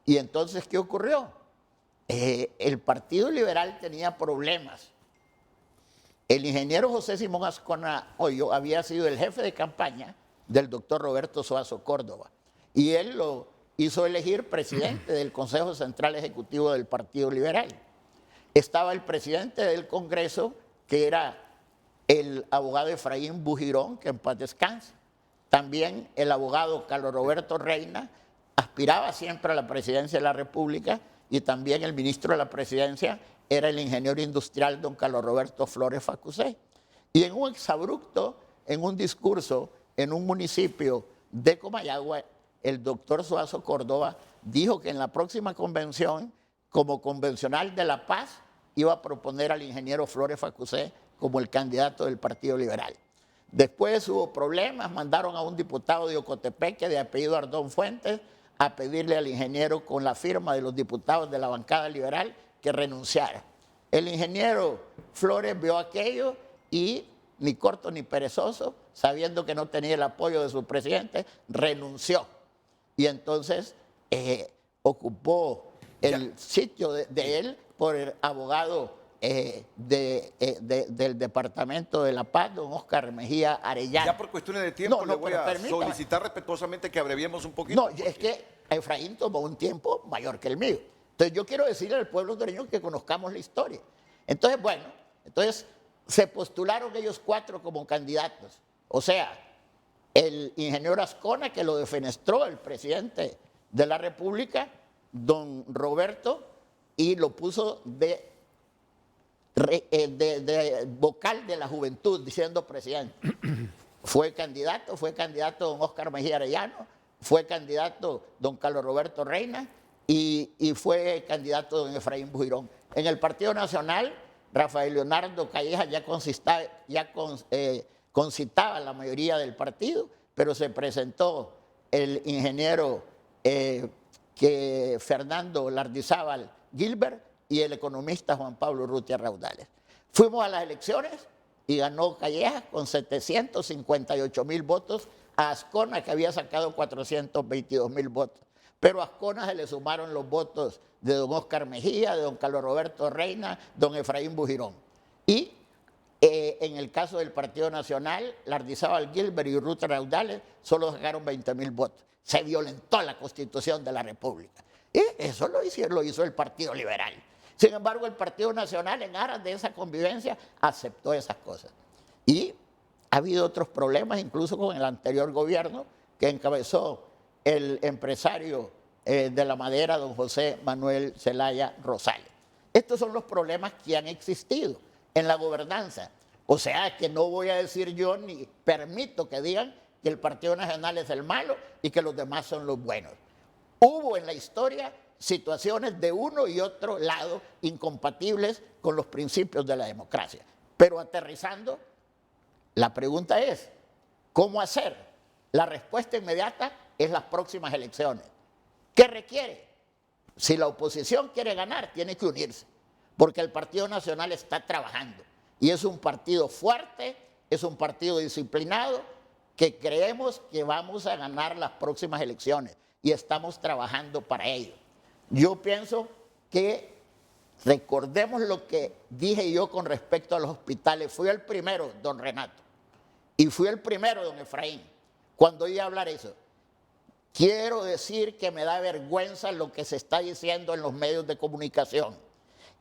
Y entonces, ¿qué ocurrió? El Partido Liberal tenía problemas. El ingeniero José Simón Azcona Hoyo había sido el jefe de campaña del doctor Roberto Suazo Córdoba, y él lo hizo elegir presidente del Consejo Central Ejecutivo del Partido Liberal. Estaba el presidente del Congreso, que era el abogado Efraín Bujirón, que en paz descanse. También el abogado Carlos Roberto Reina aspiraba siempre a la presidencia de la República, y también el ministro de la presidencia era el ingeniero industrial don Carlos Roberto Flores Facusé. Y en un exabrupto, en un discurso en un municipio de Comayagua, el doctor Suazo Córdoba dijo que en la próxima convención, como convencional de La Paz, iba a proponer al ingeniero Flores Facusé como el candidato del Partido Liberal. Después hubo problemas, mandaron a un diputado de Ocotepeque de apellido Ardón Fuentes a pedirle al ingeniero, con la firma de los diputados de la bancada liberal, que renunciara. El ingeniero Flores vio aquello y, ni corto ni perezoso, sabiendo que no tenía el apoyo de su presidente, renunció. Y entonces ocupó el sitio de él por el abogado del Departamento de La Paz, don Óscar Mejía Arellano. Ya por cuestiones de tiempo le voy a permítame. solicitar respetuosamente que abreviemos un poquito. No, es que Efraín tomó un tiempo mayor que el mío. Entonces yo quiero decirle al pueblo hondureño que conozcamos la historia. Entonces, bueno, se postularon ellos 4 como candidatos. O sea, el ingeniero Ascona, que lo defenestró el presidente de la República, don Roberto, y lo puso de vocal de la juventud, diciendo presidente. Fue candidato don Óscar Mejía Arellano, fue candidato don Carlos Roberto Reina y fue candidato don Efraín Bujirón. En el Partido Nacional, Rafael Leonardo Calleja concitaba la mayoría del partido, pero se presentó el ingeniero Fernando Lardizábal Gilbert y el economista Juan Pablo Urrutia Raudales. Fuimos a las elecciones y ganó Calleja con 758,000 votos a Ascona, que había sacado 422,000 votos. Pero a Ascona se le sumaron los votos de don Óscar Mejía, de don Carlos Roberto Reina, don Efraín Bujirón. Y en el caso del Partido Nacional, Lardizábal Gilbert y Urrutia Raudales solo sacaron 20,000 votos. Se violentó la Constitución de la República. Y eso lo hizo el Partido Liberal. Sin embargo, el Partido Nacional, en aras de esa convivencia, aceptó esas cosas. Y ha habido otros problemas, incluso con el anterior gobierno, que encabezó el empresario de la madera, don José Manuel Zelaya Rosales. Estos son los problemas que han existido en la gobernanza. O sea, que no voy a decir yo ni permito que digan que el Partido Nacional es el malo y que los demás son los buenos. Hubo en la historia situaciones de uno y otro lado incompatibles con los principios de la democracia. Pero aterrizando, la pregunta es, ¿cómo hacer? La respuesta inmediata es las próximas elecciones. ¿Qué requiere? Si la oposición quiere ganar, tiene que unirse, porque el Partido Nacional está trabajando. Y es un partido fuerte, es un partido disciplinado, que creemos que vamos a ganar las próximas elecciones y estamos trabajando para ello. Yo pienso que recordemos lo que dije yo con respecto a los hospitales. Fui el primero, don Renato, y fui el primero, don Efraín, cuando iba a hablar eso. Quiero decir que me da vergüenza lo que se está diciendo en los medios de comunicación.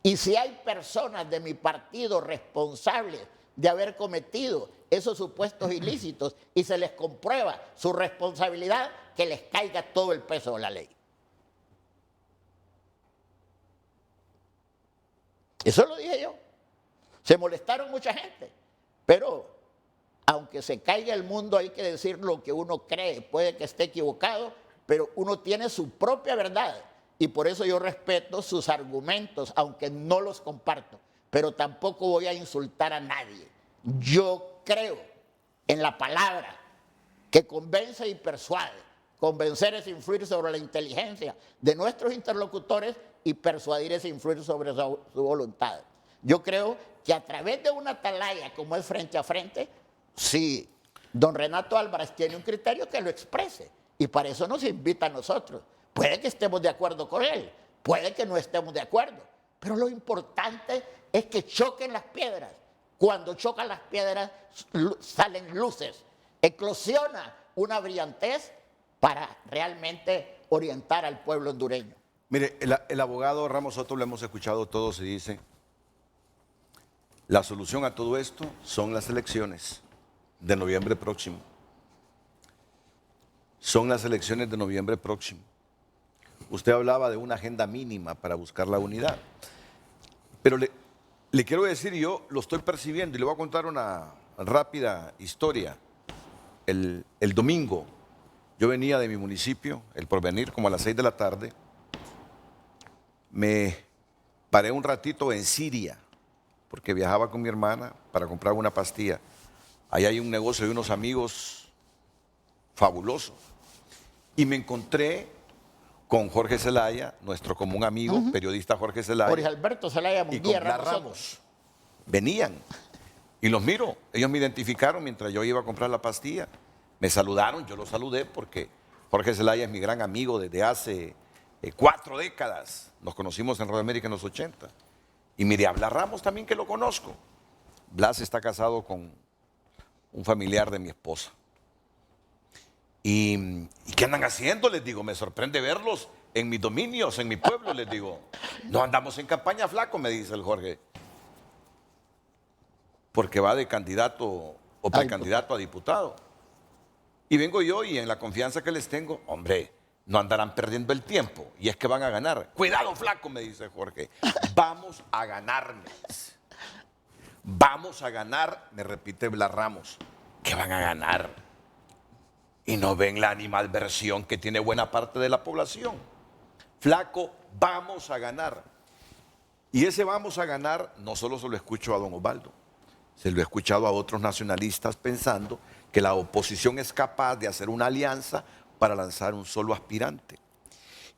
Y si hay personas de mi partido responsables de haber cometido esos supuestos ilícitos y se les comprueba su responsabilidad, que les caiga todo el peso de la ley. Eso lo dije yo. Se molestaron mucha gente, pero aunque se caiga el mundo, hay que decir lo que uno cree. Puede que esté equivocado, pero uno tiene su propia verdad. Y por eso yo respeto sus argumentos, aunque no los comparto. Pero tampoco voy a insultar a nadie. Yo creo en la palabra que convence y persuade. Convencer es influir sobre la inteligencia de nuestros interlocutores y persuadir es influir sobre su voluntad. Yo creo que a través de una atalaya como es frente a frente, si don Renato Álvarez tiene un criterio, que lo exprese. Y para eso nos invita a nosotros. Puede que estemos de acuerdo con él, puede que no estemos de acuerdo, pero lo importante es que choquen las piedras. Cuando chocan las piedras salen luces, eclosiona una brillantez para realmente orientar al pueblo hondureño. Mire, el abogado Ramos Soto lo hemos escuchado todos y dice, la solución a todo esto son las elecciones de noviembre próximo. Son las elecciones de noviembre próximo. Usted hablaba de una agenda mínima para buscar la unidad. Pero le quiero decir, yo lo estoy percibiendo y le voy a contar una rápida historia. El domingo, yo venía de mi municipio, El Porvenir, como a las 6 de la tarde. Me paré un ratito en Siria, porque viajaba con mi hermana para comprar una pastilla. Ahí hay un negocio de unos amigos fabulosos. Y me encontré con Jorge Zelaya, nuestro común amigo, periodista Jorge Zelaya. Jorge Alberto Zelaya Y Munguía con Blas Ramos. Venían. Y los miro. Ellos me identificaron mientras yo iba a comprar la pastilla. Me saludaron, yo los saludé porque Jorge Zelaya es mi gran amigo desde hace 4 décadas. Nos conocimos en Radio América en los 80. Y mire, a Blas Ramos también, que lo conozco. Blas está casado con un familiar de mi esposa. ¿Y qué andan haciendo? Les digo, me sorprende verlos en mis dominios, en mi pueblo, les digo. No andamos en campaña, flaco, me dice el Jorge. Porque va de candidato o precandidato a diputado. Y vengo yo y en la confianza que les tengo, hombre, no andarán perdiendo el tiempo. Y es que van a ganar. Cuidado, flaco, me dice Jorge. Vamos a ganar, me dice. Vamos a ganar, me repite Blas Ramos. ¿Qué van a ganar? Y no ven la animadversión que tiene buena parte de la población. Flaco, vamos a ganar. Y ese vamos a ganar no solo se lo escucho a don Osvaldo, se lo he escuchado a otros nacionalistas pensando que la oposición es capaz de hacer una alianza para lanzar un solo aspirante.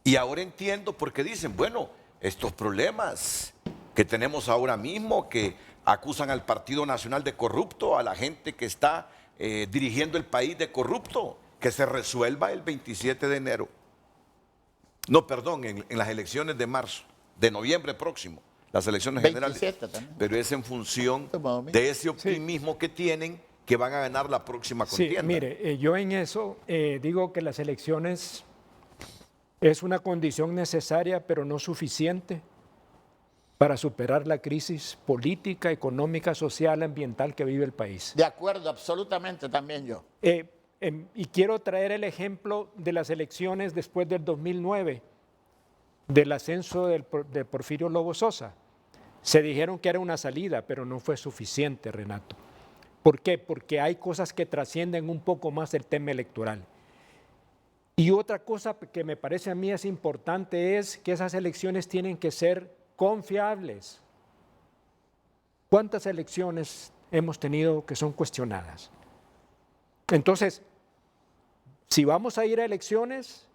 Y ahora entiendo por qué dicen, bueno, estos problemas que tenemos ahora mismo, que acusan al Partido Nacional de corrupto, a la gente que está dirigiendo el país de corrupto, que se resuelva el 27 de enero. No, perdón, en las elecciones de marzo, de noviembre próximo, las elecciones generales. También. Pero es en función de ese optimismo que tienen, que van a ganar la próxima contienda. Sí, mire, yo en eso digo que las elecciones es una condición necesaria, pero no suficiente para superar la crisis política, económica, social, ambiental que vive el país. De acuerdo, absolutamente también yo. Y quiero traer el ejemplo de las elecciones después del 2009, del ascenso de Porfirio Lobo Sosa. Se dijeron que era una salida, pero no fue suficiente, Renato. ¿Por qué? Porque hay cosas que trascienden un poco más el tema electoral. Y otra cosa que me parece a mí es importante es que esas elecciones tienen que ser confiables. ¿Cuántas elecciones hemos tenido que son cuestionadas? Entonces, si vamos a ir a elecciones,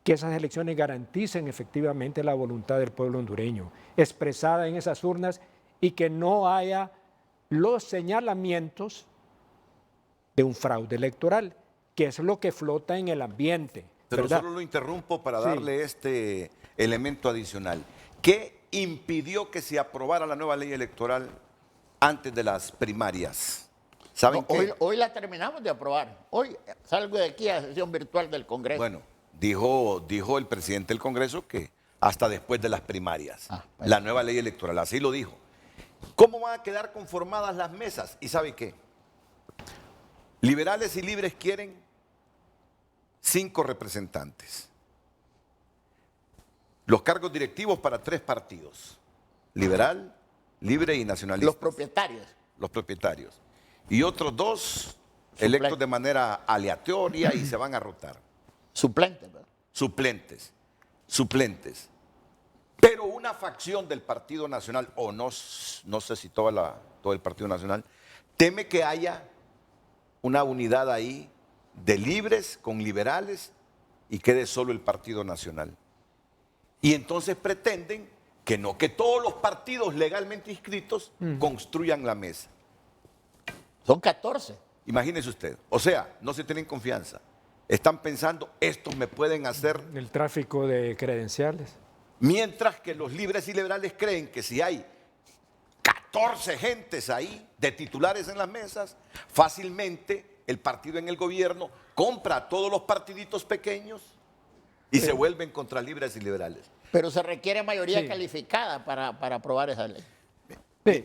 que esas elecciones garanticen efectivamente la voluntad del pueblo hondureño, expresada en esas urnas, y que no haya los señalamientos de un fraude electoral, que es lo que flota en el ambiente. Pero ¿verdad? solo lo interrumpo para darle este elemento adicional. ¿Qué impidió que se aprobara la nueva ley electoral antes de las primarias? ¿Saben qué? Hoy la terminamos de aprobar. Hoy salgo de aquí a la sesión virtual del Congreso. Bueno, dijo el presidente del Congreso que hasta después de las primarias, bueno. la nueva ley electoral, así lo dijo. ¿Cómo van a quedar conformadas las mesas? ¿Y sabe qué? Liberales y libres quieren 5 representantes. Los cargos directivos para 3 partidos. Liberal, libre y nacionalista. Los propietarios. Los propietarios. Y otros 2 electos de manera aleatoria y se van a rotar. Suplentes, ¿verdad? Suplentes. Pero una facción del Partido Nacional, o no sé si todo el Partido Nacional, teme que haya una unidad ahí de libres con liberales y quede solo el Partido Nacional. Y entonces pretenden que todos los partidos legalmente inscritos construyan la mesa. Son 14. Imagínese usted. O sea, no se tienen confianza. Están pensando, estos me pueden hacer... El tráfico de credenciales. Mientras que los libres y liberales creen que si hay 14 gentes ahí de titulares en las mesas, fácilmente el partido en el gobierno compra a todos los partiditos pequeños y se vuelven contra libres y liberales. Pero se requiere mayoría Sí. calificada para aprobar esa ley. Sí.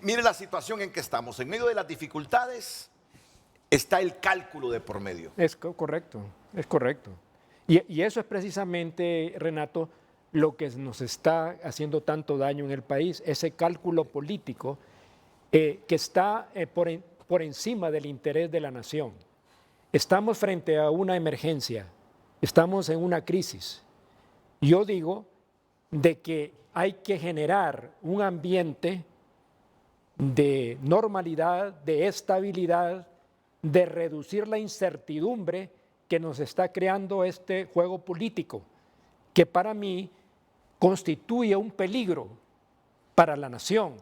Mire la situación en que estamos. En medio de las dificultades está el cálculo de por medio. Es correcto, es correcto. Y eso es precisamente, Renato, lo que nos está haciendo tanto daño en el país, ese cálculo político que está por encima del interés de la nación. Estamos frente a una emergencia, estamos en una crisis. Yo digo de que hay que generar un ambiente de normalidad, de estabilidad, de reducir la incertidumbre que nos está creando este juego político, que para mí constituye un peligro para la nación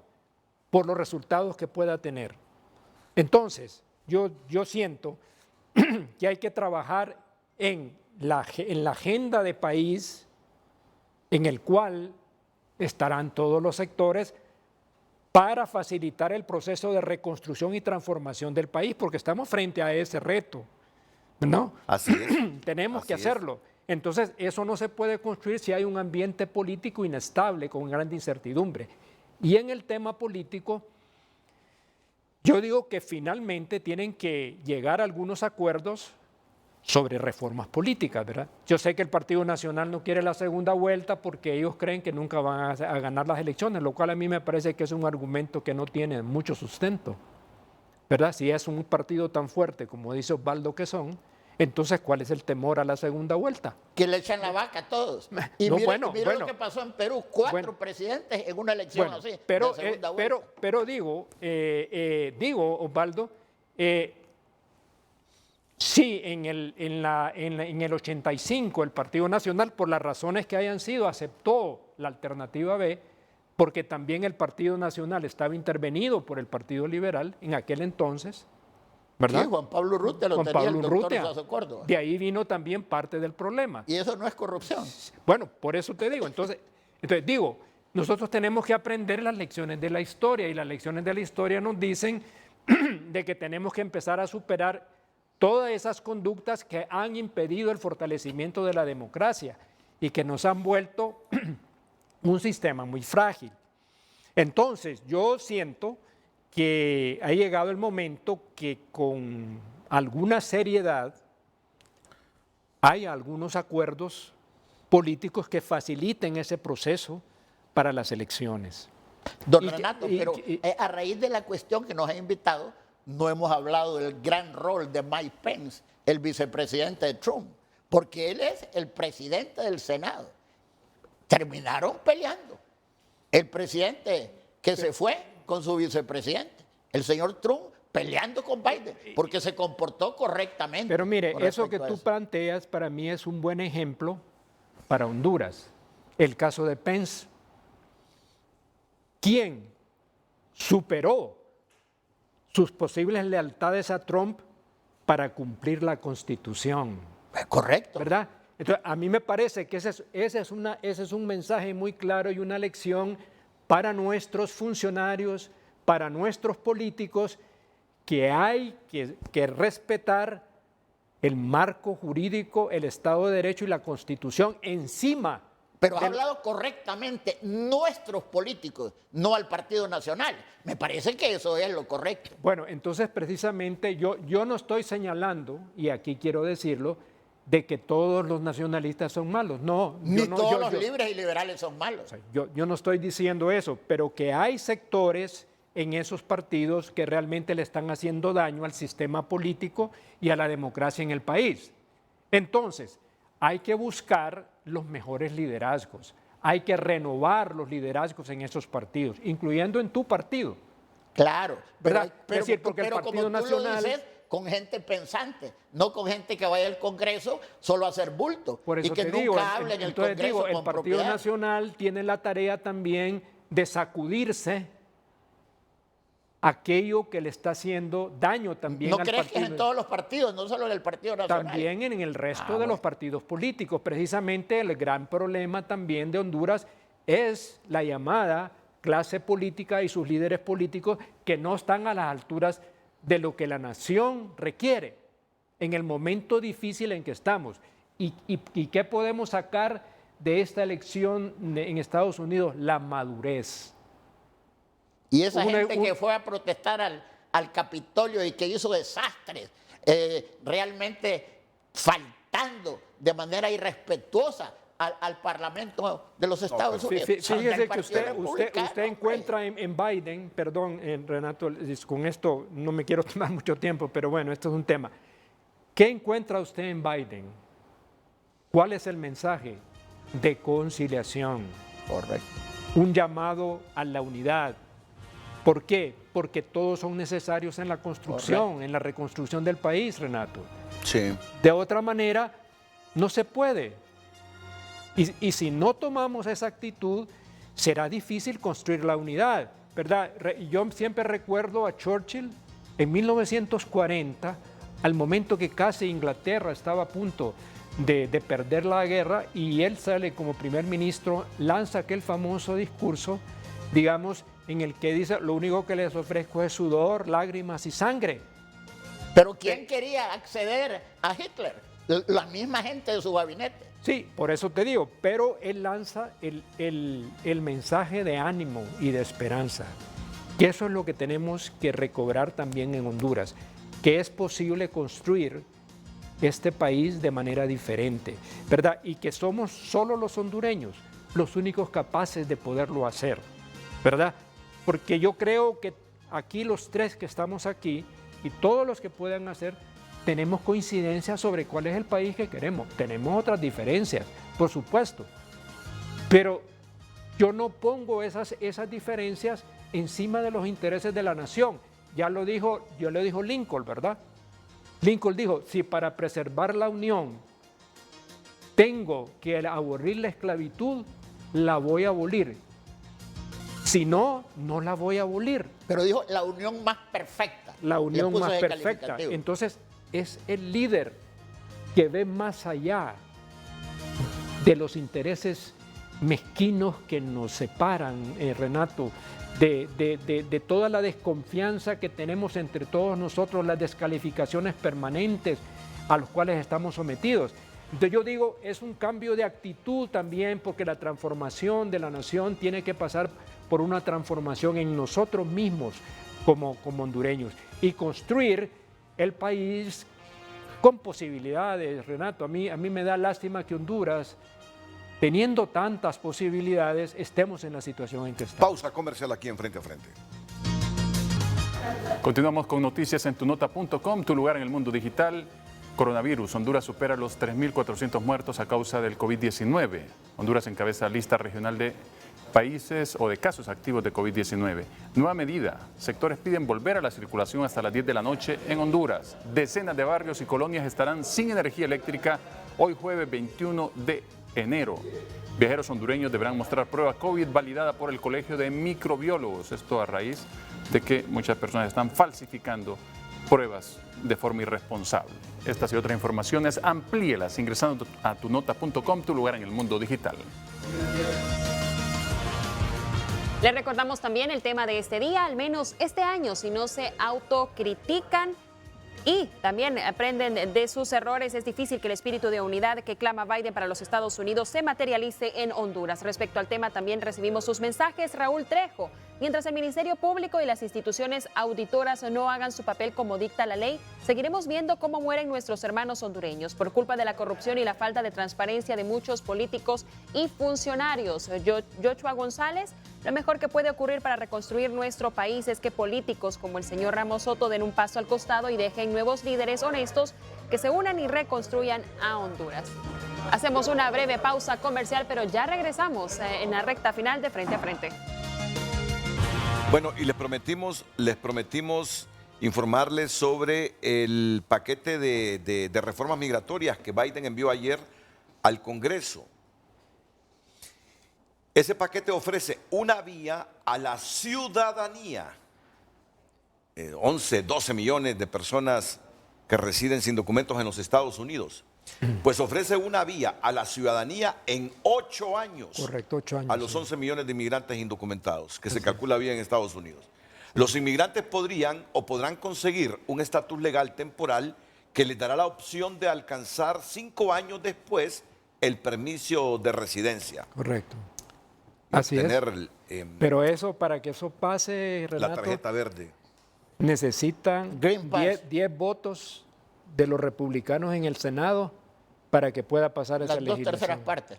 por los resultados que pueda tener. Entonces, yo siento que hay que trabajar en la agenda de país en el cual estarán todos los sectores para facilitar el proceso de reconstrucción y transformación del país, porque estamos frente a ese reto, ¿no? Así es. Tenemos que Así es. hacerlo. Entonces, eso no se puede construir si hay un ambiente político inestable, con gran incertidumbre. Y en el tema político, yo digo que finalmente tienen que llegar a algunos acuerdos sobre reformas políticas, ¿verdad? Yo sé que el Partido Nacional no quiere la segunda vuelta porque ellos creen que nunca van a ganar las elecciones, lo cual a mí me parece que es un argumento que no tiene mucho sustento, ¿verdad? Si es un partido tan fuerte como dice Osvaldo que son, entonces ¿cuál es el temor a la segunda vuelta? Que le echan la vaca a todos. Y No, mire, bueno, mire bueno. lo que pasó en Perú, 4 Bueno. presidentes en una elección Bueno, así, pero, de segunda vuelta. pero digo, Osvaldo, sí, en el 85 el Partido Nacional, por las razones que hayan sido, aceptó la alternativa B, porque también el Partido Nacional estaba intervenido por el Partido Liberal en aquel entonces, ¿verdad? Sí, Juan Pablo Urrutia lo Juan tenía Pablo el doctor Urrutia. Suazo Córdoba. De ahí vino también parte del problema. Y eso no es corrupción. Bueno, por eso te digo. Entonces digo, nosotros tenemos que aprender las lecciones de la historia y las lecciones de la historia nos dicen de que tenemos que empezar a superar todas esas conductas que han impedido el fortalecimiento de la democracia y que nos han vuelto un sistema muy frágil. Entonces, yo siento que ha llegado el momento que con alguna seriedad hay algunos acuerdos políticos que faciliten ese proceso para las elecciones. Don Y que- Renato, y- pero y- a raíz de la cuestión que nos ha invitado, no hemos hablado del gran rol de Mike Pence, el vicepresidente de Trump, porque él es el presidente del Senado. Terminaron peleando. El presidente que se fue con su vicepresidente, el señor Trump, peleando con Biden, porque se comportó correctamente. Pero mire, con eso respecto que a tú planteas para mí es un buen ejemplo para Honduras. El caso de Pence. ¿Quién superó sus posibles lealtades a Trump para cumplir la Constitución? Correcto. ¿Verdad? Entonces, a mí me parece que ese es un mensaje muy claro y una lección para nuestros funcionarios, para nuestros políticos, que hay que respetar el marco jurídico, el Estado de Derecho y la Constitución encima. Pero ha hablado correctamente nuestros políticos, no al Partido Nacional. Me parece que eso es lo correcto. Bueno, entonces precisamente yo no estoy señalando, y aquí quiero decirlo, de que todos los nacionalistas son malos. No, Ni yo no, todos yo- los yo- libres y liberales son malos. Yo no estoy diciendo eso, pero que hay sectores en esos partidos que realmente le están haciendo daño al sistema político y a la democracia en el país. Entonces, hay que buscar los mejores liderazgos, hay que renovar los liderazgos en esos partidos, incluyendo en tu partido. Claro, ¿Verdad? pero, Es decir, porque el pero Partido como tú Nacional- lo dices, con gente pensante, no con gente que vaya al Congreso solo a hacer bulto Por eso y que te nunca digo, hable en el entonces Congreso digo, el con Partido propiedad. Nacional tiene la tarea también de sacudirse aquello que le está haciendo daño también ¿No al crees que es partido. en todos los partidos, no solo en el Partido Nacional? También en el resto de bueno. los partidos políticos. Precisamente el gran problema también de Honduras es la llamada clase política y sus líderes políticos que no están a las alturas de lo que la nación requiere en el momento difícil en que estamos. ¿Y qué podemos sacar de esta elección en Estados Unidos? La madurez. Y esa gente que fue a protestar al Capitolio y que hizo desastres, realmente faltando de manera irrespetuosa al Parlamento de los Estados Unidos. Fíjese que usted encuentra en Biden, perdón, Renato, con esto no me quiero tomar mucho tiempo, pero bueno, esto es un tema. ¿Qué encuentra usted en Biden? ¿Cuál es el mensaje? De conciliación. Correcto. Un llamado a la unidad. ¿Por qué? Porque todos son necesarios en la construcción, correcto, en la reconstrucción del país, Renato. Sí. De otra manera, no se puede. Y si no tomamos esa actitud, será difícil construir la unidad, ¿verdad? Yo siempre recuerdo a Churchill en 1940, al momento que casi Inglaterra estaba a punto de perder la guerra, y él sale como primer ministro, lanza aquel famoso discurso, digamos, en el que dice: lo único que les ofrezco es sudor, lágrimas y sangre. Pero ¿quién quería acceder a Hitler? La misma gente de su gabinete. Sí, por eso te digo, pero él lanza el mensaje de ánimo y de esperanza. Y eso es lo que tenemos que recobrar también en Honduras, que es posible construir este país de manera diferente, ¿verdad? Y que somos solo los hondureños los únicos capaces de poderlo hacer, ¿verdad? Porque yo creo que aquí los tres que estamos aquí y todos los que puedan hacer, tenemos coincidencia sobre cuál es el país que queremos. Tenemos otras diferencias, por supuesto, pero yo no pongo esas diferencias encima de los intereses de la nación. Ya lo dijo Lincoln, ¿verdad? Lincoln dijo: si para preservar la unión tengo que abolir la esclavitud, la voy a abolir. Si no, no la voy a abolir. Pero dijo la unión más perfecta. La unión más perfecta. Entonces, es el líder que ve más allá de los intereses mezquinos que nos separan, Renato, de toda la desconfianza que tenemos entre todos nosotros, las descalificaciones permanentes a los cuales estamos sometidos. Entonces yo digo, es un cambio de actitud también, porque la transformación de la nación tiene que pasar por una transformación en nosotros mismos como hondureños y construir el país con posibilidades, Renato. A mí me da lástima que Honduras, teniendo tantas posibilidades, estemos en la situación en que estamos. Pausa comercial aquí en Frente a Frente. Continuamos con noticias en tunota.com, tu lugar en el mundo digital. Coronavirus. Honduras supera los 3.400 muertos a causa del COVID-19. Honduras encabeza lista regional de países o de casos activos de COVID-19. Nueva medida. Sectores piden volver a la circulación hasta las 10 de la noche en Honduras. Decenas de barrios y colonias estarán sin energía eléctrica hoy jueves 21 de enero. Viajeros hondureños deberán mostrar prueba COVID validada por el Colegio de Microbiólogos. Esto a raíz de que muchas personas están falsificando pruebas de forma irresponsable. Estas y otras informaciones amplíelas ingresando a tunota.com, tu lugar en el mundo digital. Les recordamos también el tema de este día: al menos este año, si no se autocritican y también aprenden de sus errores, es difícil que el espíritu de unidad que clama Biden para los Estados Unidos se materialice en Honduras. Respecto al tema, también recibimos sus mensajes. Raúl Trejo: mientras el Ministerio Público y las instituciones auditoras no hagan su papel como dicta la ley, seguiremos viendo cómo mueren nuestros hermanos hondureños por culpa de la corrupción y la falta de transparencia de muchos políticos y funcionarios. Joshua González: lo mejor que puede ocurrir para reconstruir nuestro país es que políticos como el señor Ramos Soto den un paso al costado y dejen nuevos líderes honestos que se unan y reconstruyan a Honduras. Hacemos una breve pausa comercial, pero ya regresamos en la recta final de Frente a Frente. Bueno, y les prometimos informarles sobre el paquete de reformas migratorias que Biden envió ayer al Congreso. Ese paquete ofrece una vía a la ciudadanía. 11, 12 millones de personas que residen sin documentos en los Estados Unidos. Pues ofrece una vía a la ciudadanía en 8 años. Correcto, 8 años. A los 11 millones de inmigrantes indocumentados, que se calcula bien en Estados Unidos. Los inmigrantes podrían o podrán conseguir un estatus legal temporal que les dará la opción de alcanzar 5 años después el permiso de residencia. Correcto. Así es. Tener Pero eso, para que eso pase, la Renato, tarjeta verde. necesitan Green Pass. 10 votos de los republicanos en el Senado para que pueda pasar esa Las 2/3 legislación. partes.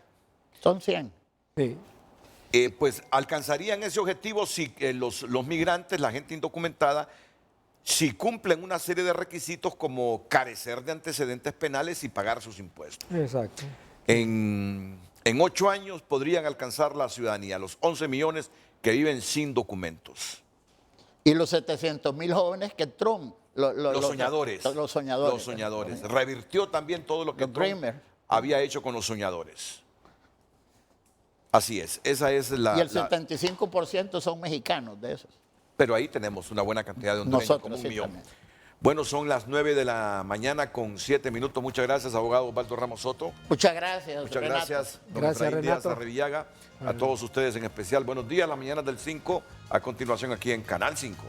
Son 100. Sí. Pues alcanzarían ese objetivo si los migrantes, la gente indocumentada, si cumplen una serie de requisitos como carecer de antecedentes penales y pagar sus impuestos. Exacto. En 8 años podrían alcanzar la ciudadanía, los 11 millones que viven sin documentos. Y los 700,000 jóvenes que Trump... Los soñadores. Los soñadores. Los soñadores. Revirtió también todo lo que Los Trump dreamers. había hecho con los soñadores. Así es, esa es la... Y el 75% son mexicanos de esos. Pero ahí tenemos una buena cantidad de hondureños, Nosotros, como 1 sí, millón. también. Bueno, son las 9 de la mañana con 7 minutos. Muchas gracias, abogado Osvaldo Ramos Soto. Muchas gracias, Muchas Renato. gracias, don Gracias, Efraín Díaz Renato. Arrevillaga. A todos ustedes en especial, buenos días, las mañanas del 5, a continuación aquí en Canal 5.